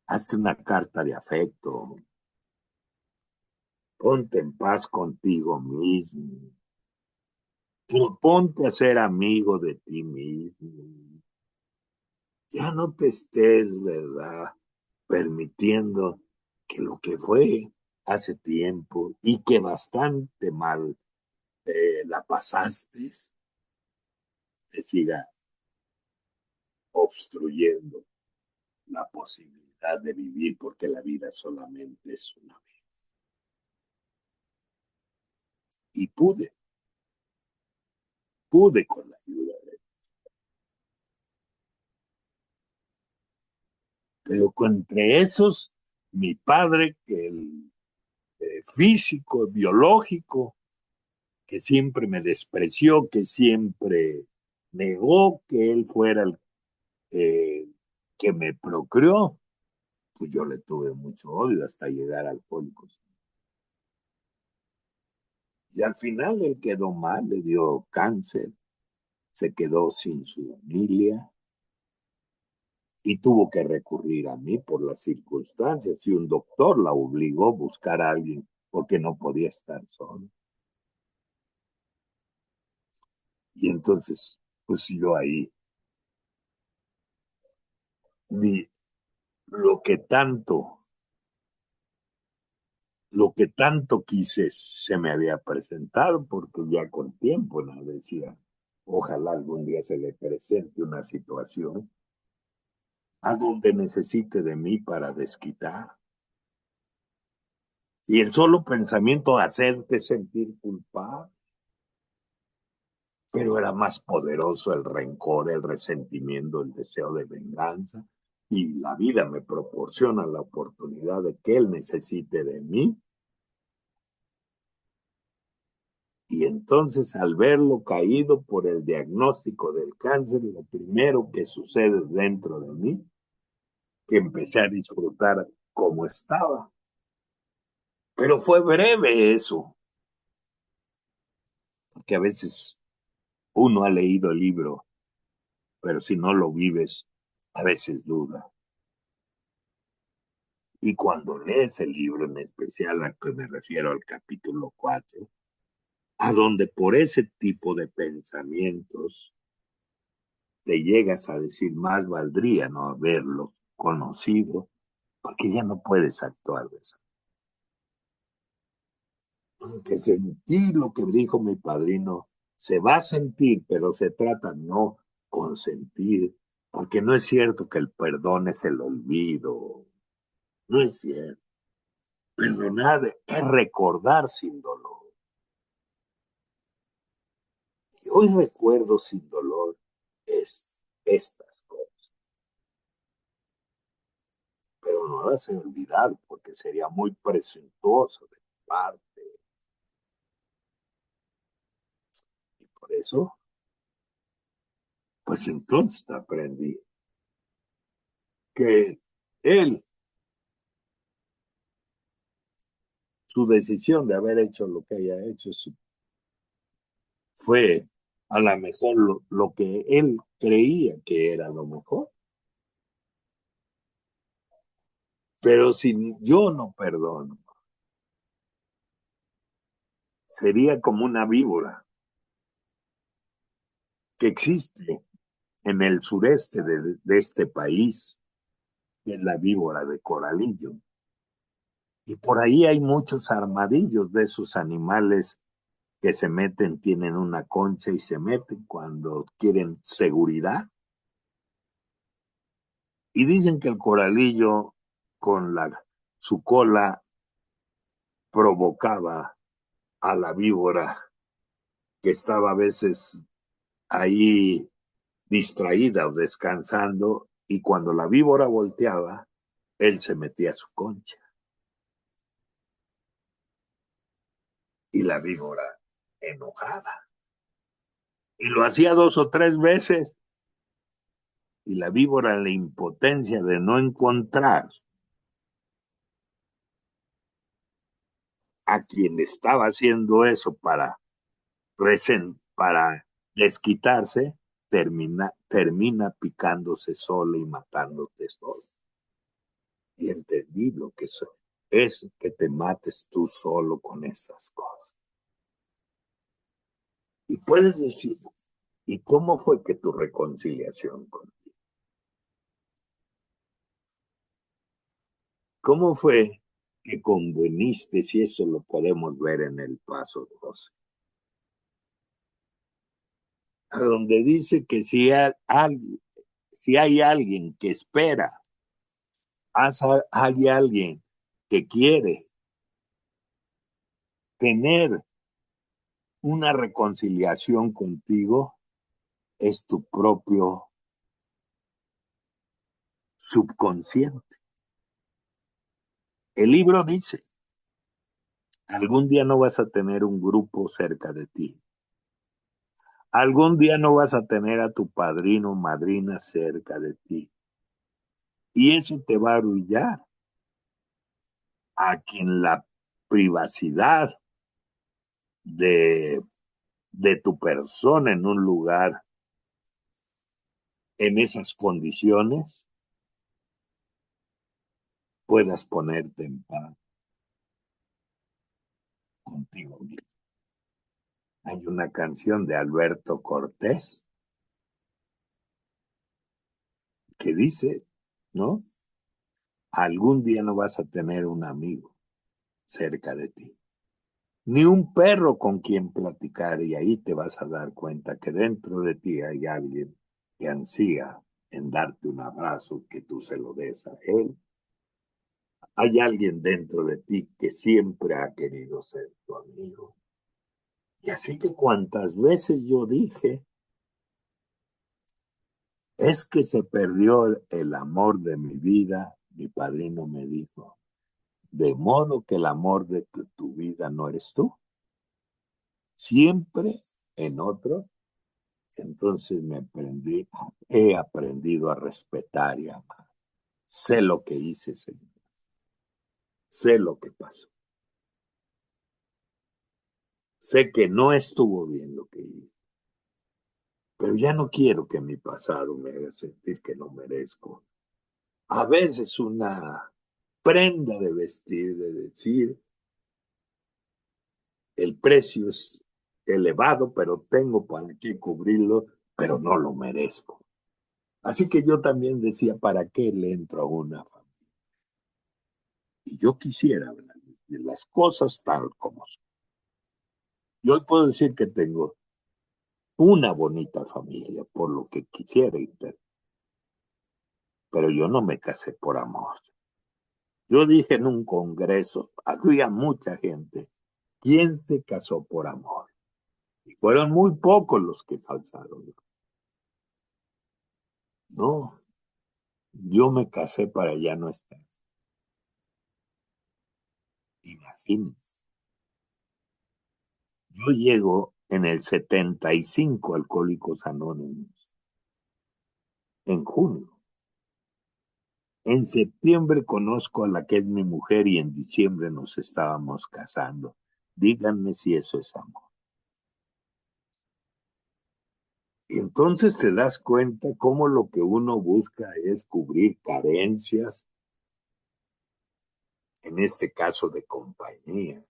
Hazte una carta de afecto. Ponte en paz contigo mismo. Proponte a ser amigo de ti mismo. Ya no te estés, ¿verdad? Permitiendo que lo que fue hace tiempo y que bastante mal la pasaste, te siga obstruyendo la posibilidad de vivir porque la vida solamente es una vez. Y pude con la ayuda de él. Pero entre esos, mi padre, que el físico, biológico, que siempre me despreció, que siempre negó que él fuera el que me procreó, pues yo le tuve mucho odio hasta llegar al Alcohólicos. Y al final él quedó mal, le dio cáncer, se quedó sin su familia y tuvo que recurrir a mí por las circunstancias. Y un doctor la obligó a buscar a alguien porque no podía estar solo. Y entonces, pues yo ahí vi lo que tanto, lo que tanto quise se me había presentado, porque ya con tiempo no decía, ojalá algún día se le presente una situación a donde necesite de mí para desquitar. Y el solo pensamiento hacerte sentir culpable, pero era más poderoso el rencor, el resentimiento, el deseo de venganza. Y la vida me proporciona la oportunidad de que él necesite de mí Y entonces al verlo caído por el diagnóstico del cáncer, lo primero que sucede dentro de mí, que empecé a disfrutar como estaba. Pero fue breve eso, porque a veces uno ha leído el libro, pero si no lo vives, a veces duda. Y cuando lees el libro, en especial al que me refiero al capítulo 4, a donde por ese tipo de pensamientos te llegas a decir más valdría no haberlos conocido, porque ya no puedes actuar de eso. Porque sentí lo que dijo mi padrino, se va a sentir, pero se trata no consentir, porque no es cierto que el perdón es el olvido, no es cierto. Perdonar es recordar sin dolor. Y hoy recuerdo sin dolor es estas cosas, pero no las he olvidado porque sería muy presuntuoso de mi parte. Y por eso, pues entonces aprendí que él, su decisión de haber hecho lo que haya hecho, fue a lo mejor lo que él creía que era lo mejor. Pero si yo no perdono, sería como una víbora que existe en el sureste de este país, que es la víbora de coralillo. Y por ahí hay muchos armadillos de esos animales que se meten, tienen una concha y se meten cuando quieren seguridad. Y dicen que el coralillo con su cola provocaba a la víbora que estaba a veces ahí distraída o descansando y cuando la víbora volteaba, él se metía a su concha. Y la víbora enojada. Y lo hacía 2 o 3 veces. Y la víbora, en la impotencia de no encontrar a quien estaba haciendo eso para desquitarse, termina picándose sola y matándote sola. Y entendí lo que es que te mates tú solo con estas cosas. Y puedes decir, ¿y cómo fue que tu reconciliación contigo? ¿Cómo fue que conveniste, si eso lo podemos ver en el paso 12? A donde dice que si hay alguien que espera, hay alguien que quiere tener una reconciliación contigo, es tu propio subconsciente. El libro dice, algún día no vas a tener un grupo cerca de ti. Algún día no vas a tener a tu padrino o madrina cerca de ti. Y eso te va a arrullar a quien la privacidad de, de tu persona en un lugar, en esas condiciones, puedas ponerte en paz contigo mismo. Hay una canción de Alberto Cortés que dice, ¿no? Algún día no vas a tener un amigo cerca de ti, ni un perro con quien platicar, y ahí te vas a dar cuenta que dentro de ti hay alguien que ansía en darte un abrazo, que tú se lo des a él. Hay alguien dentro de ti que siempre ha querido ser tu amigo. Y así que cuantas veces yo dije, es que se perdió el amor de mi vida, mi padrino me dijo, de modo que el amor de tu vida no eres tú. siempre en otro. Entonces he aprendido a respetar y amar. Sé lo que hice, Señor. Sé lo que pasó. Sé que no estuvo bien lo que hice. Pero ya no quiero que mi pasado me haga sentir que no merezco. A veces una prenda de vestir, de decir, el precio es elevado, pero tengo para qué cubrirlo, pero no lo merezco. Así que yo también decía, ¿para qué le entro a una familia? Y yo quisiera hablar de las cosas tal como son. Y hoy puedo decir que tengo una bonita familia, por lo que quisiera, pero yo no me casé por amor. Yo dije en un congreso, había mucha gente, ¿quién se casó por amor? Y fueron muy pocos los que falsaron. No, yo me casé para ya no estar. Imagínense. Yo llego en el 75 Alcohólicos Anónimos, en junio. En septiembre conozco a la que es mi mujer y en diciembre nos estábamos casando. Díganme si eso es amor. Y entonces te das cuenta cómo lo que uno busca es cubrir carencias, en este caso de compañía,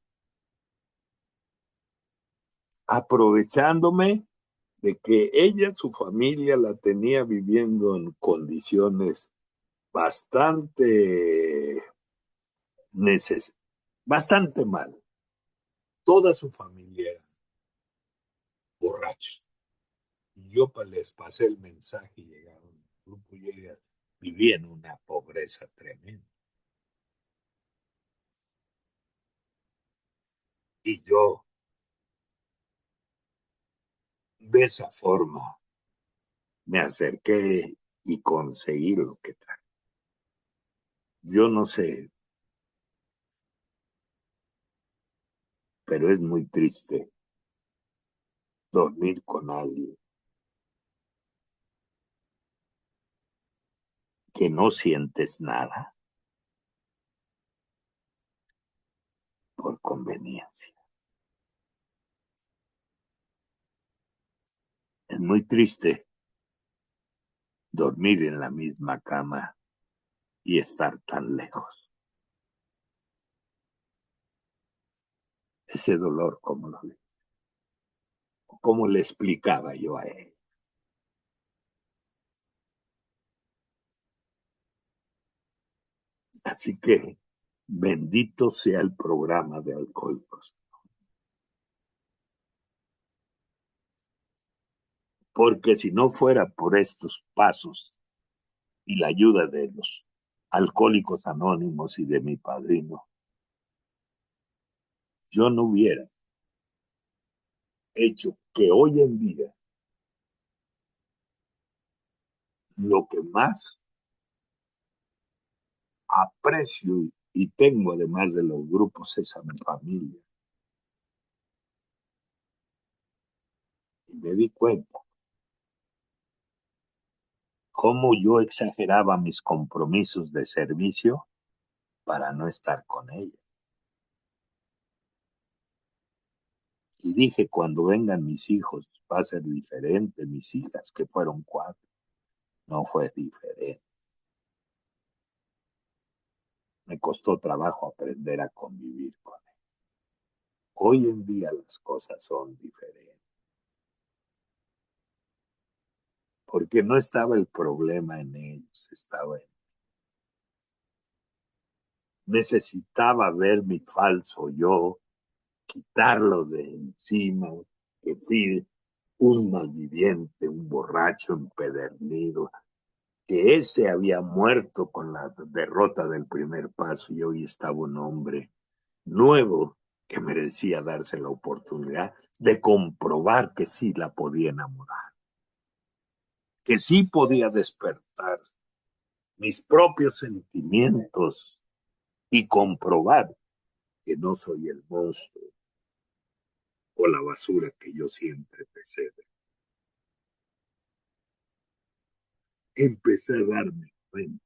aprovechándome de que ella, su familia, la tenía viviendo en condiciones bastante bastante mal. Toda su familia era borracha. Y yo les pasé el mensaje y llegaron al grupo y ella vivía en una pobreza tremenda. Y yo, de esa forma, me acerqué y conseguí lo que traje. Yo no sé, pero es muy triste dormir con alguien que no sientes nada por conveniencia. Es muy triste dormir en la misma cama y estar tan lejos. Ese dolor, ¿cómo le explicaba yo a él? Así que bendito sea el programa de Alcohólicos, porque si no fuera por estos pasos y la ayuda de los Alcohólicos Anónimos y de mi padrino, yo no hubiera hecho que hoy en día lo que más aprecio y tengo además de los grupos es a mi familia. Y me di cuenta cómo yo exageraba mis compromisos de servicio para no estar con ella. Y dije, cuando vengan mis hijos, va a ser diferente. Mis hijas, que fueron 4, no fue diferente. Me costó trabajo aprender a convivir con él. Hoy en día las cosas son diferentes. Porque no estaba el problema en ellos, estaba en... Necesitaba ver mi falso yo, quitarlo de encima, que fui un malviviente, un borracho empedernido, que ese había muerto con la derrota del primer paso y hoy estaba un hombre nuevo que merecía darse la oportunidad de comprobar que sí la podía enamorar, que sí podía despertar mis propios sentimientos y comprobar que no soy el monstruo o la basura que yo siempre pesé. Empecé a darme cuenta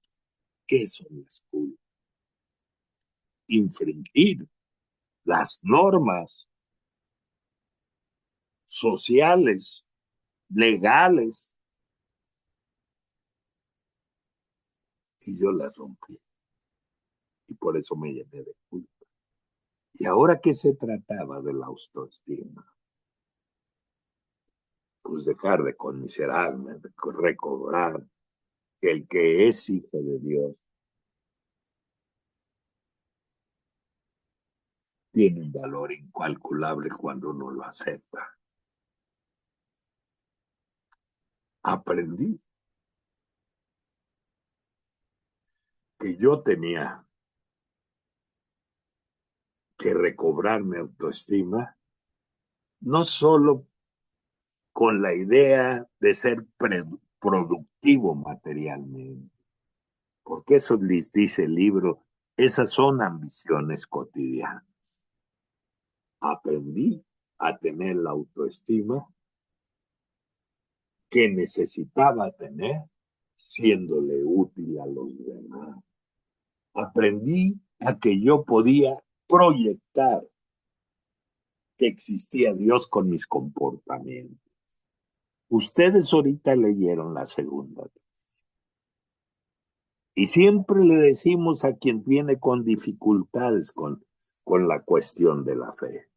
qué son las culpas. Infringir las normas sociales, legales, y yo las rompí. Y por eso me llené de culpa. Y ahora que se trataba de la autoestima, pues dejar de conmiserarme, de recobrar que el que es hijo de Dios tiene un valor incalculable cuando uno lo acepta. Aprendí que yo tenía que recobrar mi autoestima, no solo con la idea de ser productivo materialmente, porque eso les dice el libro, esas son ambiciones cotidianas. Aprendí a tener la autoestima que necesitaba tener siéndole útil a los demás. Aprendí a que yo podía proyectar que existía Dios con mis comportamientos. Ustedes ahorita leyeron la segunda. Y siempre le decimos a quien viene con dificultades con la cuestión de la fe,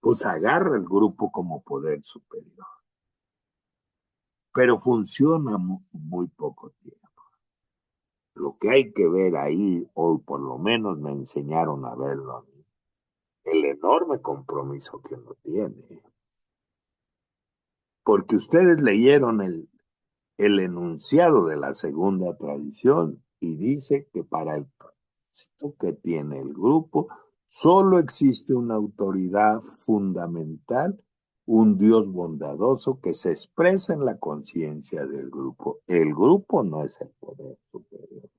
pues agarra el grupo como poder superior. Pero funciona muy poco tiempo. Lo que hay que ver ahí, o por lo menos me enseñaron a verlo a mí, el enorme compromiso que uno tiene. Porque ustedes leyeron el enunciado de la segunda tradición y dice que para el propósito que tiene el grupo solo existe una autoridad fundamental, un Dios bondadoso que se expresa en la conciencia del grupo. El grupo no es el poder superior,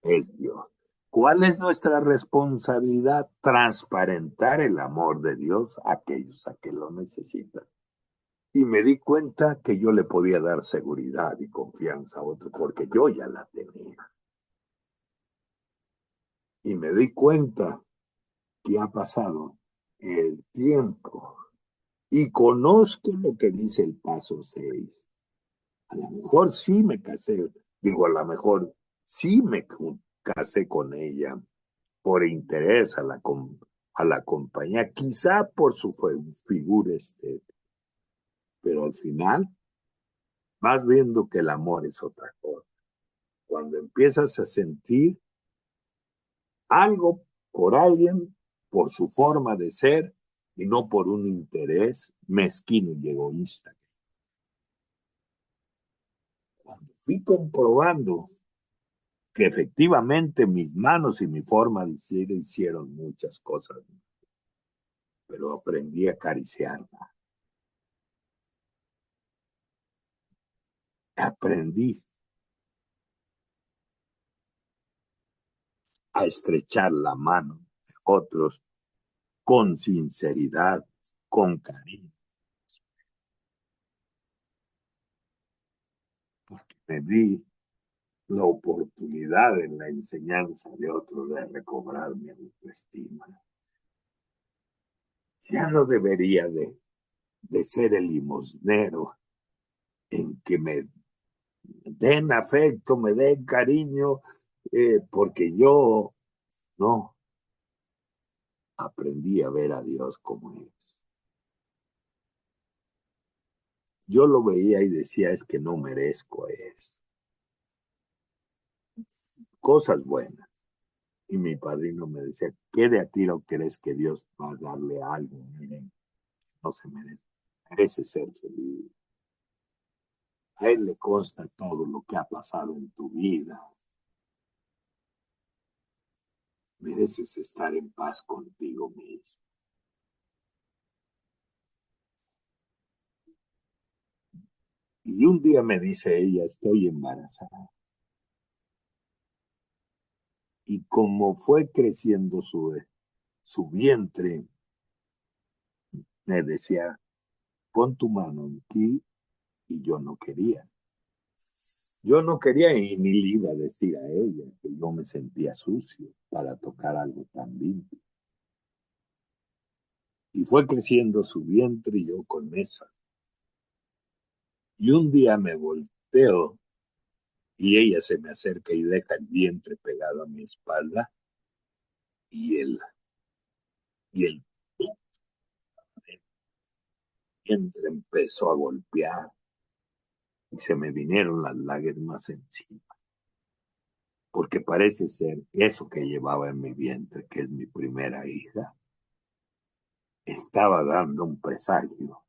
es Dios. ¿Cuál es nuestra responsabilidad? Transparentar el amor de Dios a aquellos a que lo necesitan. Y me di cuenta que yo le podía dar seguridad y confianza a otro porque yo ya la tenía. Y me di cuenta que ha pasado el tiempo y conozco lo que dice el paso 6. A lo mejor sí me casé, digo, a lo mejor sí me casé con ella por interés a la compañía, quizá por su figura estética, pero al final vas viendo que el amor es otra cosa. Cuando empiezas a sentir algo por alguien, por su forma de ser y no por un interés mezquino y egoísta. Cuando fui comprobando que efectivamente mis manos y mi forma de ser hicieron muchas cosas, pero aprendí a acariciarla. Aprendí a estrechar la mano de otros con sinceridad, con cariño, porque me di la oportunidad en la enseñanza de otro de recobrar mi autoestima. Ya no debería de ser el limosnero en que me den afecto, me den cariño, porque yo no aprendí a ver a Dios como es. Yo lo veía y decía, es que no merezco eso. Cosas buenas. Y mi padrino me decía, ¿qué de a tiro crees que Dios va a darle algo? Miren, no se merece. Merece ser feliz. A él le consta todo lo que ha pasado en tu vida. Mereces estar en paz contigo mismo. Y un día me dice ella, estoy embarazada. Y como fue creciendo su vientre, me decía, pon tu mano aquí, y yo no quería. Yo no quería y ni le iba a decir a ella que yo me sentía sucio para tocar algo tan limpio. Y fue creciendo su vientre y yo con eso. Y un día me volteo y ella se me acerca y deja el vientre pegado a mi espalda y el vientre empezó a golpear y se me vinieron las lágrimas encima. Porque parece ser eso que llevaba en mi vientre, que es mi primera hija, estaba dando un presagio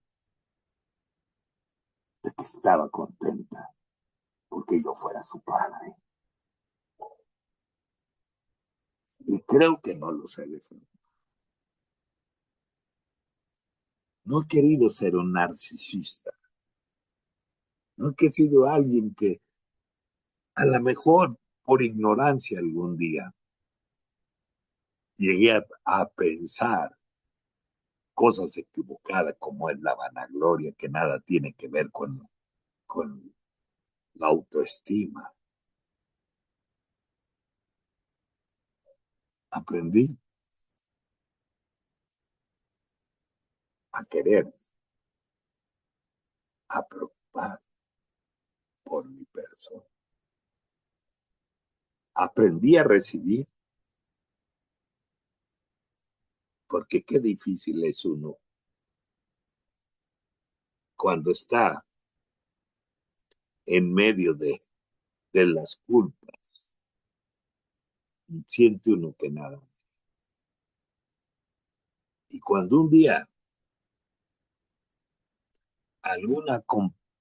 de que estaba contenta porque yo fuera su padre. Y creo que no lo sé defender. No he querido ser un narcisista. No he querido alguien que a lo mejor por ignorancia algún día llegué a pensar cosas equivocadas como es la vanagloria, que nada tiene que ver con la autoestima. Aprendí a querer, a preocupar por mi persona. Aprendí a recibir, porque qué difícil es uno cuando está en medio de las culpas. Siente uno que nada. Y cuando un día alguna,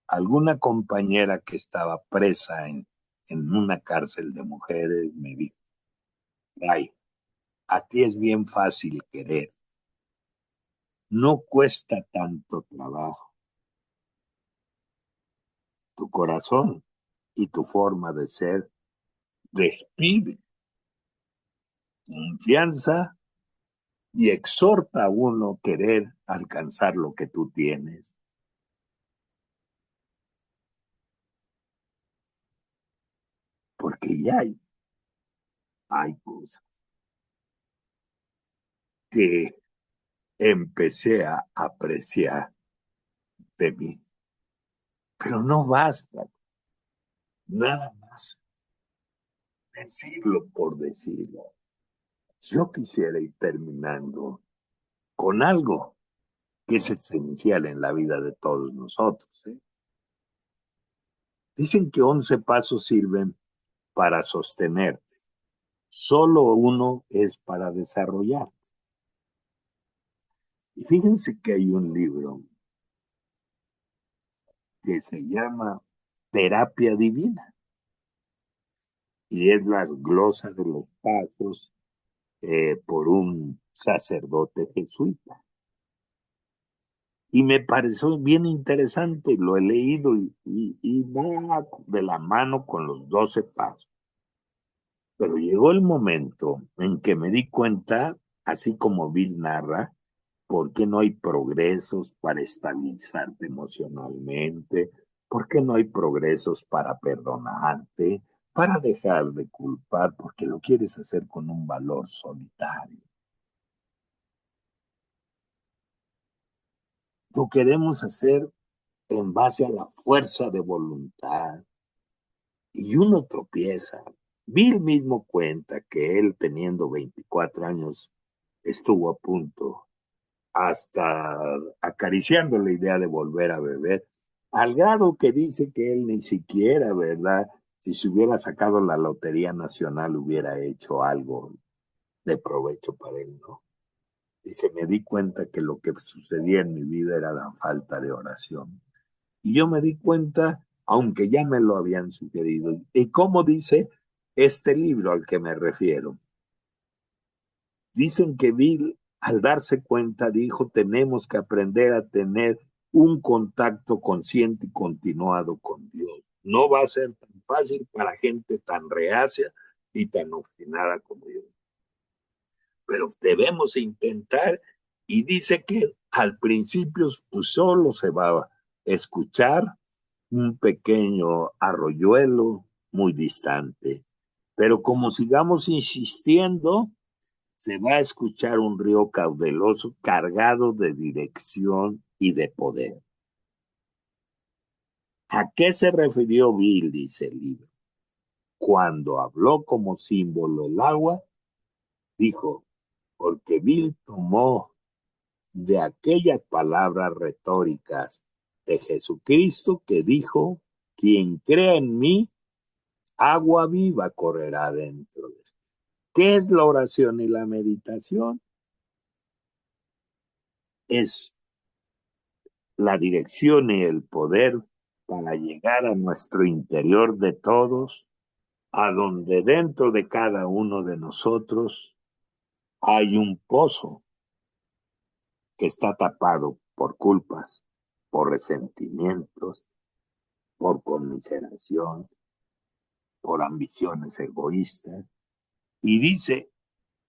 alguna compañera que estaba presa en una cárcel de mujeres me dijo, ay, a ti es bien fácil querer, no cuesta tanto trabajo. Tu corazón y tu forma de ser despide confianza y exhorta a uno a querer alcanzar lo que tú tienes. Porque ya hay cosas que empecé a apreciar de mí. Pero no basta nada más decirlo por decirlo. Yo quisiera ir terminando con algo que es esencial en la vida de todos nosotros. ¿Eh? Dicen que 11 pasos sirven para sostenerte. Solo uno es para desarrollar. Y fíjense que hay un libro que se llama Terapia Divina y es la glosa de los pasos por un sacerdote jesuita. Y me pareció bien interesante, lo he leído y va de la mano con los 12 pasos. Pero llegó el momento en que me di cuenta, así como Bill narra, por qué no hay progresos para estabilizarte emocionalmente, por qué no hay progresos para perdonarte, para dejar de culpar, porque lo quieres hacer con un valor solitario. Lo queremos hacer en base a la fuerza de voluntad y uno tropieza. Bill mismo cuenta que él teniendo 24 años estuvo a punto, hasta acariciando la idea de volver a beber, al grado que dice que él ni siquiera, ¿verdad? Si se hubiera sacado la Lotería Nacional hubiera hecho algo de provecho para él, ¿no? Dice, me di cuenta que lo que sucedía en mi vida era la falta de oración. Y yo me di cuenta, aunque ya me lo habían sugerido. ¿Y cómo dice este libro al que me refiero? Dicen que Bill, al darse cuenta, dijo, tenemos que aprender a tener un contacto consciente y continuado con Dios. No va a ser tan fácil para gente tan reacia y tan obstinada como yo. Pero debemos intentar y dice que Al principio pues, solo se va a escuchar un pequeño arroyuelo muy distante, pero como sigamos insistiendo, se va a escuchar un río caudaloso cargado de dirección y de poder. ¿A qué se refirió Bill? Dice el libro. Cuando habló como símbolo el agua, dijo, porque Bill tomó de aquellas palabras retóricas de Jesucristo que dijo, quien crea en mí, agua viva correrá dentro de él. ¿Qué es la oración y la meditación? Es la dirección y el poder para llegar a nuestro interior de todos, a donde dentro de cada uno de nosotros hay un pozo que está tapado por culpas, por resentimientos, por conmiseración, por ambiciones egoístas. Y dice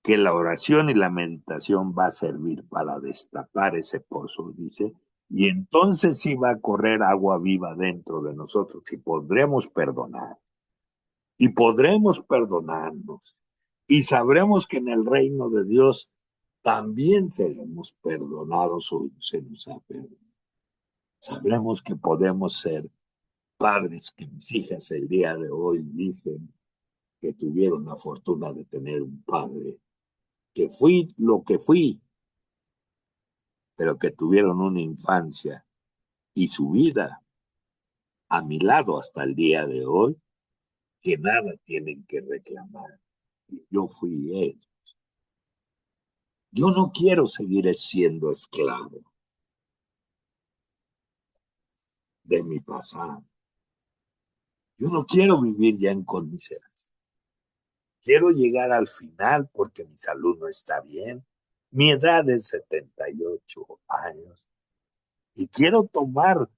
que la oración y la meditación va a servir para destapar ese pozo, dice, y entonces sí va a correr agua viva dentro de nosotros y podremos perdonar. Y podremos perdonarnos. Y sabremos que en el reino de Dios también seremos perdonados o se nos ha perdonado. Sabremos que podemos ser padres, que mis hijas el día de hoy dicen que tuvieron la fortuna de tener un padre, que fui lo que fui, pero que tuvieron una infancia y su vida a mi lado hasta el día de hoy, que nada tienen que reclamar. Yo fui él. Yo no quiero seguir siendo esclavo de mi pasado. Yo no quiero vivir ya en conmiseración. Quiero llegar al final porque mi salud no está bien. Mi edad es 78 años. Y quiero tomar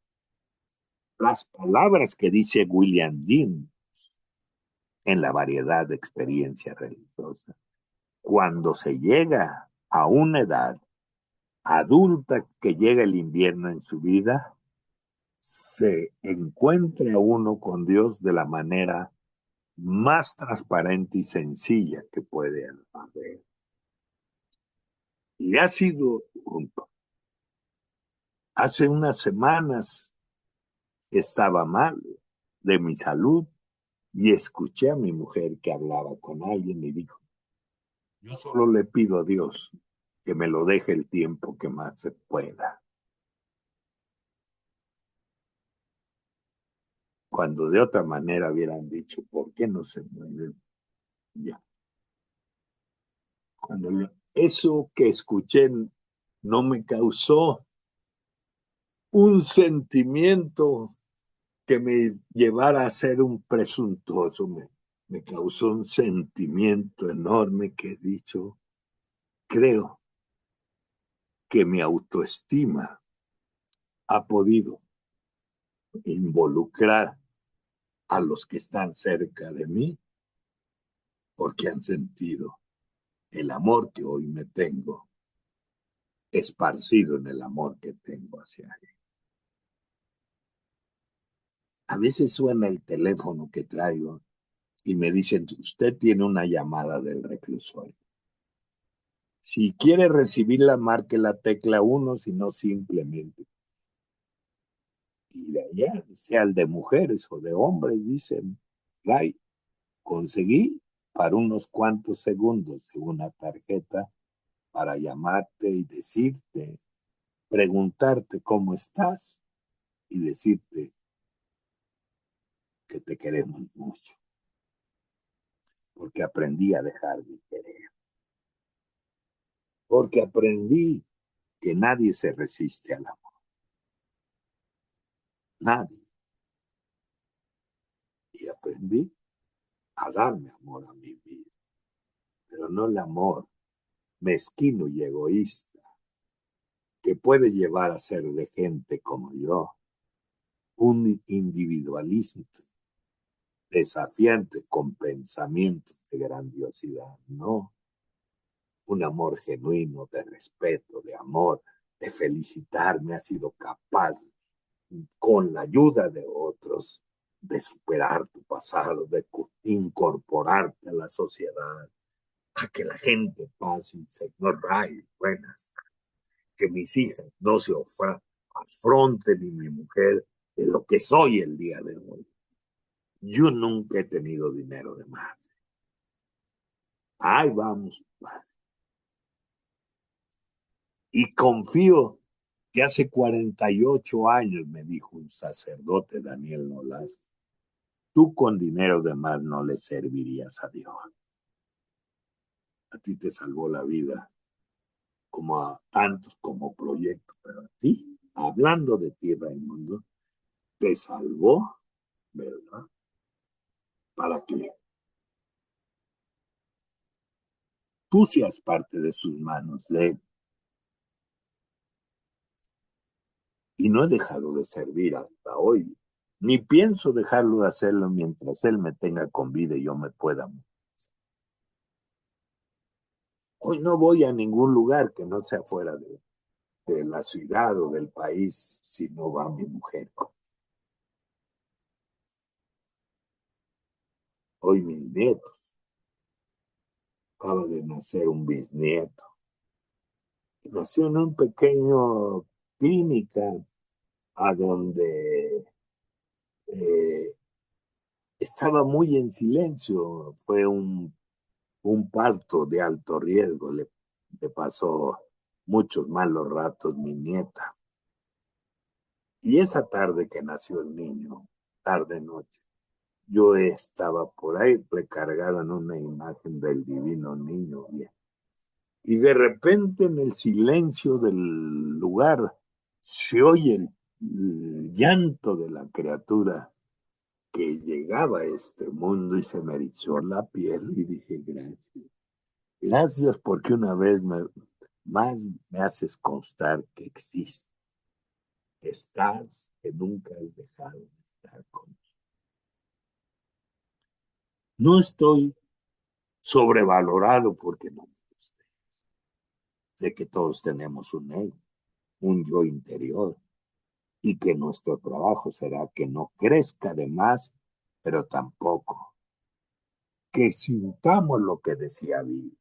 las palabras que dice William Dean en la variedad de experiencias religiosas. Cuando se llega a una edad adulta que llega el invierno en su vida, se encuentra uno con Dios de la manera más transparente y sencilla que puede haber. Y ha sido, hace unas semanas estaba mal de mi salud y escuché a mi mujer que hablaba con alguien y dijo, yo solo le pido a Dios que me lo deje el tiempo que más se pueda. Cuando de otra manera hubieran dicho, ¿por qué no se muere? Ya. Eso que escuché no me causó un sentimiento que me llevara a ser un presuntuoso, me causó un sentimiento enorme que he dicho, creo que mi autoestima ha podido involucrar a los que están cerca de mí porque han sentido el amor que hoy me tengo esparcido en el amor que tengo hacia él. A veces suena el teléfono que traigo y me dicen, usted tiene una llamada del reclusorio. Si quiere recibirla, marque la tecla 1, si no simplemente. Y de allá, sea el de mujeres o de hombres, dicen, Ray, conseguí para unos cuantos segundos una tarjeta para llamarte y decirte, preguntarte cómo estás y decirte que te queremos mucho, porque aprendí a dejar de querer, porque aprendí que nadie se resiste al amor, nadie, y aprendí a darme amor a mi vida, pero no el amor mezquino y egoísta que puede llevar a ser de gente como yo, un individualismo desafiante con pensamientos de grandiosidad, no, un amor genuino de respeto, de amor, de felicitarme, has sido capaz, con la ayuda de otros, de superar tu pasado, de incorporarte a la sociedad, a que la gente pase, señor Ray, buenas, que mis hijas no se afronten ni mi mujer de lo que soy el día de hoy. Yo nunca he tenido dinero de más. Ahí vamos, padre. Y confío que hace 48 años me dijo un sacerdote, Daniel Nolasco, tú con dinero de más no le servirías a Dios. A ti te salvó la vida, como a tantos como proyectos, pero a ti, hablando de ti, Raimundo, te salvó, ¿verdad? Para que tú seas parte de sus manos de él. Y no he dejado de servir hasta hoy, ni pienso dejarlo de hacerlo mientras él me tenga con vida y yo me pueda. Hoy no voy a ningún lugar que no sea fuera de la ciudad o del país si no va mi mujer. Hoy mis nietos, acaba de nacer un bisnieto. Nació en un pequeño clínica a donde eh, estaba muy en silencio. Fue un parto de alto riesgo. Le pasó muchos malos ratos mi nieta. Y esa tarde que nació el niño, tarde-noche, yo estaba por ahí recargado en una imagen del divino niño bien. Y de repente en el silencio del lugar se oye el llanto de la criatura que llegaba a este mundo y se me erizó la piel y dije gracias. Gracias porque una vez más me haces constar que existes, que estás, que nunca has dejado de estar conmigo. No estoy sobrevalorado porque no me gusta. Sé que todos tenemos un ego, un yo interior, y que nuestro trabajo será que no crezca de más, pero tampoco que sintamos lo que decía Bill.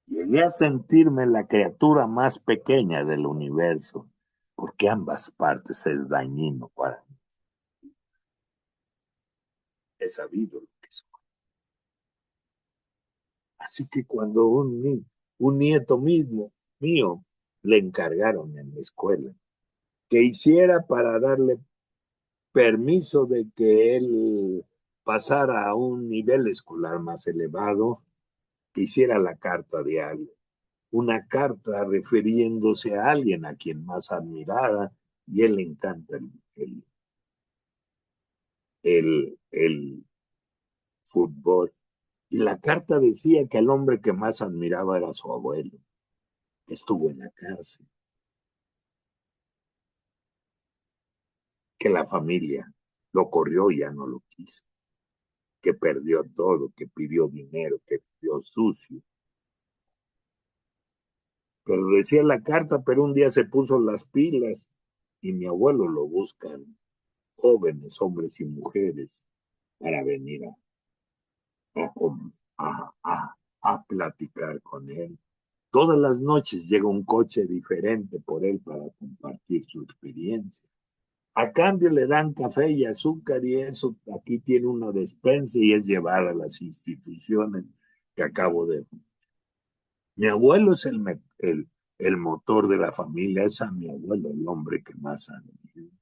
Llegué a sentirme la criatura más pequeña del universo, porque ambas partes es dañino para mí. He sabido lo que soy. Así que cuando un nieto mismo mío le encargaron en la escuela que hiciera para darle permiso de que él pasara a un nivel escolar más elevado, que hiciera la carta de alguien, una carta refiriéndose a alguien a quien más admirara, y él le encanta el fútbol. Y la carta decía que el hombre que más admiraba era su abuelo, que estuvo en la cárcel, que la familia lo corrió y ya no lo quiso, que perdió todo, que pidió dinero, que pidió sucio. Pero decía la carta, pero un día se puso las pilas y mi abuelo lo buscan jóvenes, hombres y mujeres, para venir a, a platicar con él. Todas las noches llega un coche diferente por él para compartir su experiencia. A cambio le dan café y azúcar y eso aquí tiene una despensa y es llevar a las instituciones que acabo de... Mi abuelo es el motor de la familia, es a mi abuelo el hombre que más admiro.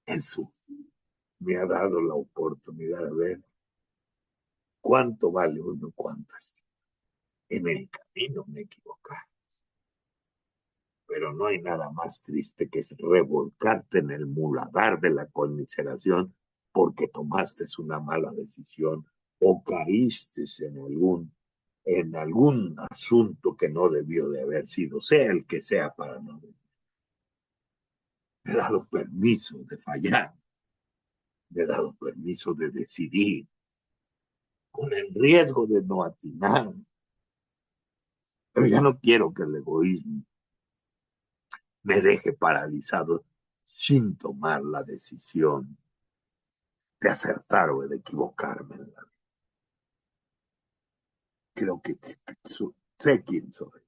Eso me ha dado la oportunidad de ver cuánto vale uno, cuánto es. En el camino me he equivocado, pero no hay nada más triste que revolcarte en el muladar de la conmiseración porque tomaste una mala decisión o caíste en algún asunto que no debió de haber sido, sea el que sea para no. Me he dado permiso de fallar, me he dado permiso de decidir, con el riesgo de no atinar, pero ya no quiero que el egoísmo me deje paralizado sin tomar la decisión de acertar o de equivocarme. Creo que sé quién soy.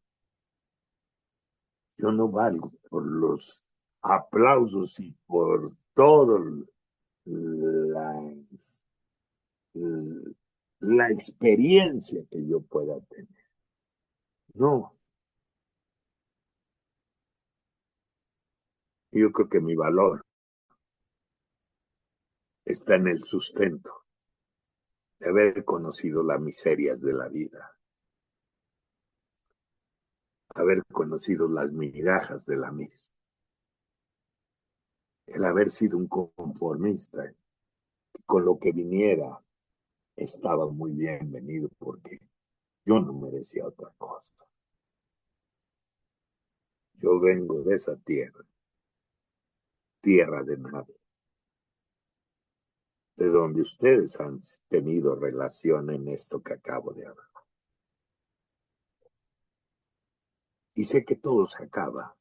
Yo no valgo por los aplausos y por todo la, la experiencia que yo pueda tener. No, yo creo que mi valor está en el sustento de haber conocido las miserias de la vida, haber conocido las migajas de la misma, el haber sido un conformista, con lo que viniera estaba muy bienvenido porque yo no merecía otra cosa. Yo vengo de esa tierra, tierra de nadie, de donde ustedes han tenido relación en esto que acabo de hablar. Y sé que todo se acaba,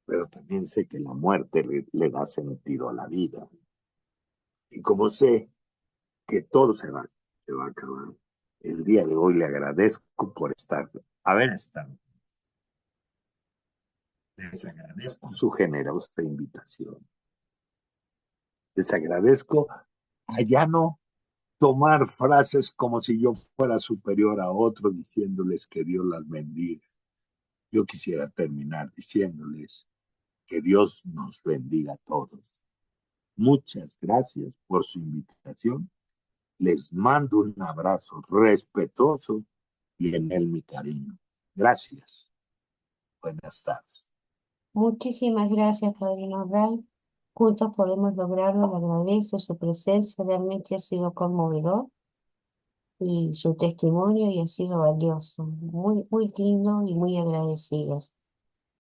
pero también sé que la muerte le da sentido a la vida. Y como sé que todo se va a acabar, el día de hoy le agradezco por haber estado. Les agradezco su generosa invitación. Les agradezco a ya no tomar frases como si yo fuera superior a otros diciéndoles que Dios las bendiga. Yo quisiera terminar diciéndoles que Dios nos bendiga a todos. Muchas gracias por su invitación. Les mando un abrazo respetuoso y en él mi cariño. Gracias. Buenas tardes. Muchísimas gracias, Padrino Ray. Juntos podemos lograrlo. Le agradece su presencia. Realmente ha sido conmovedor y su testimonio y ha sido valioso. Muy, muy lindo y muy agradecidos.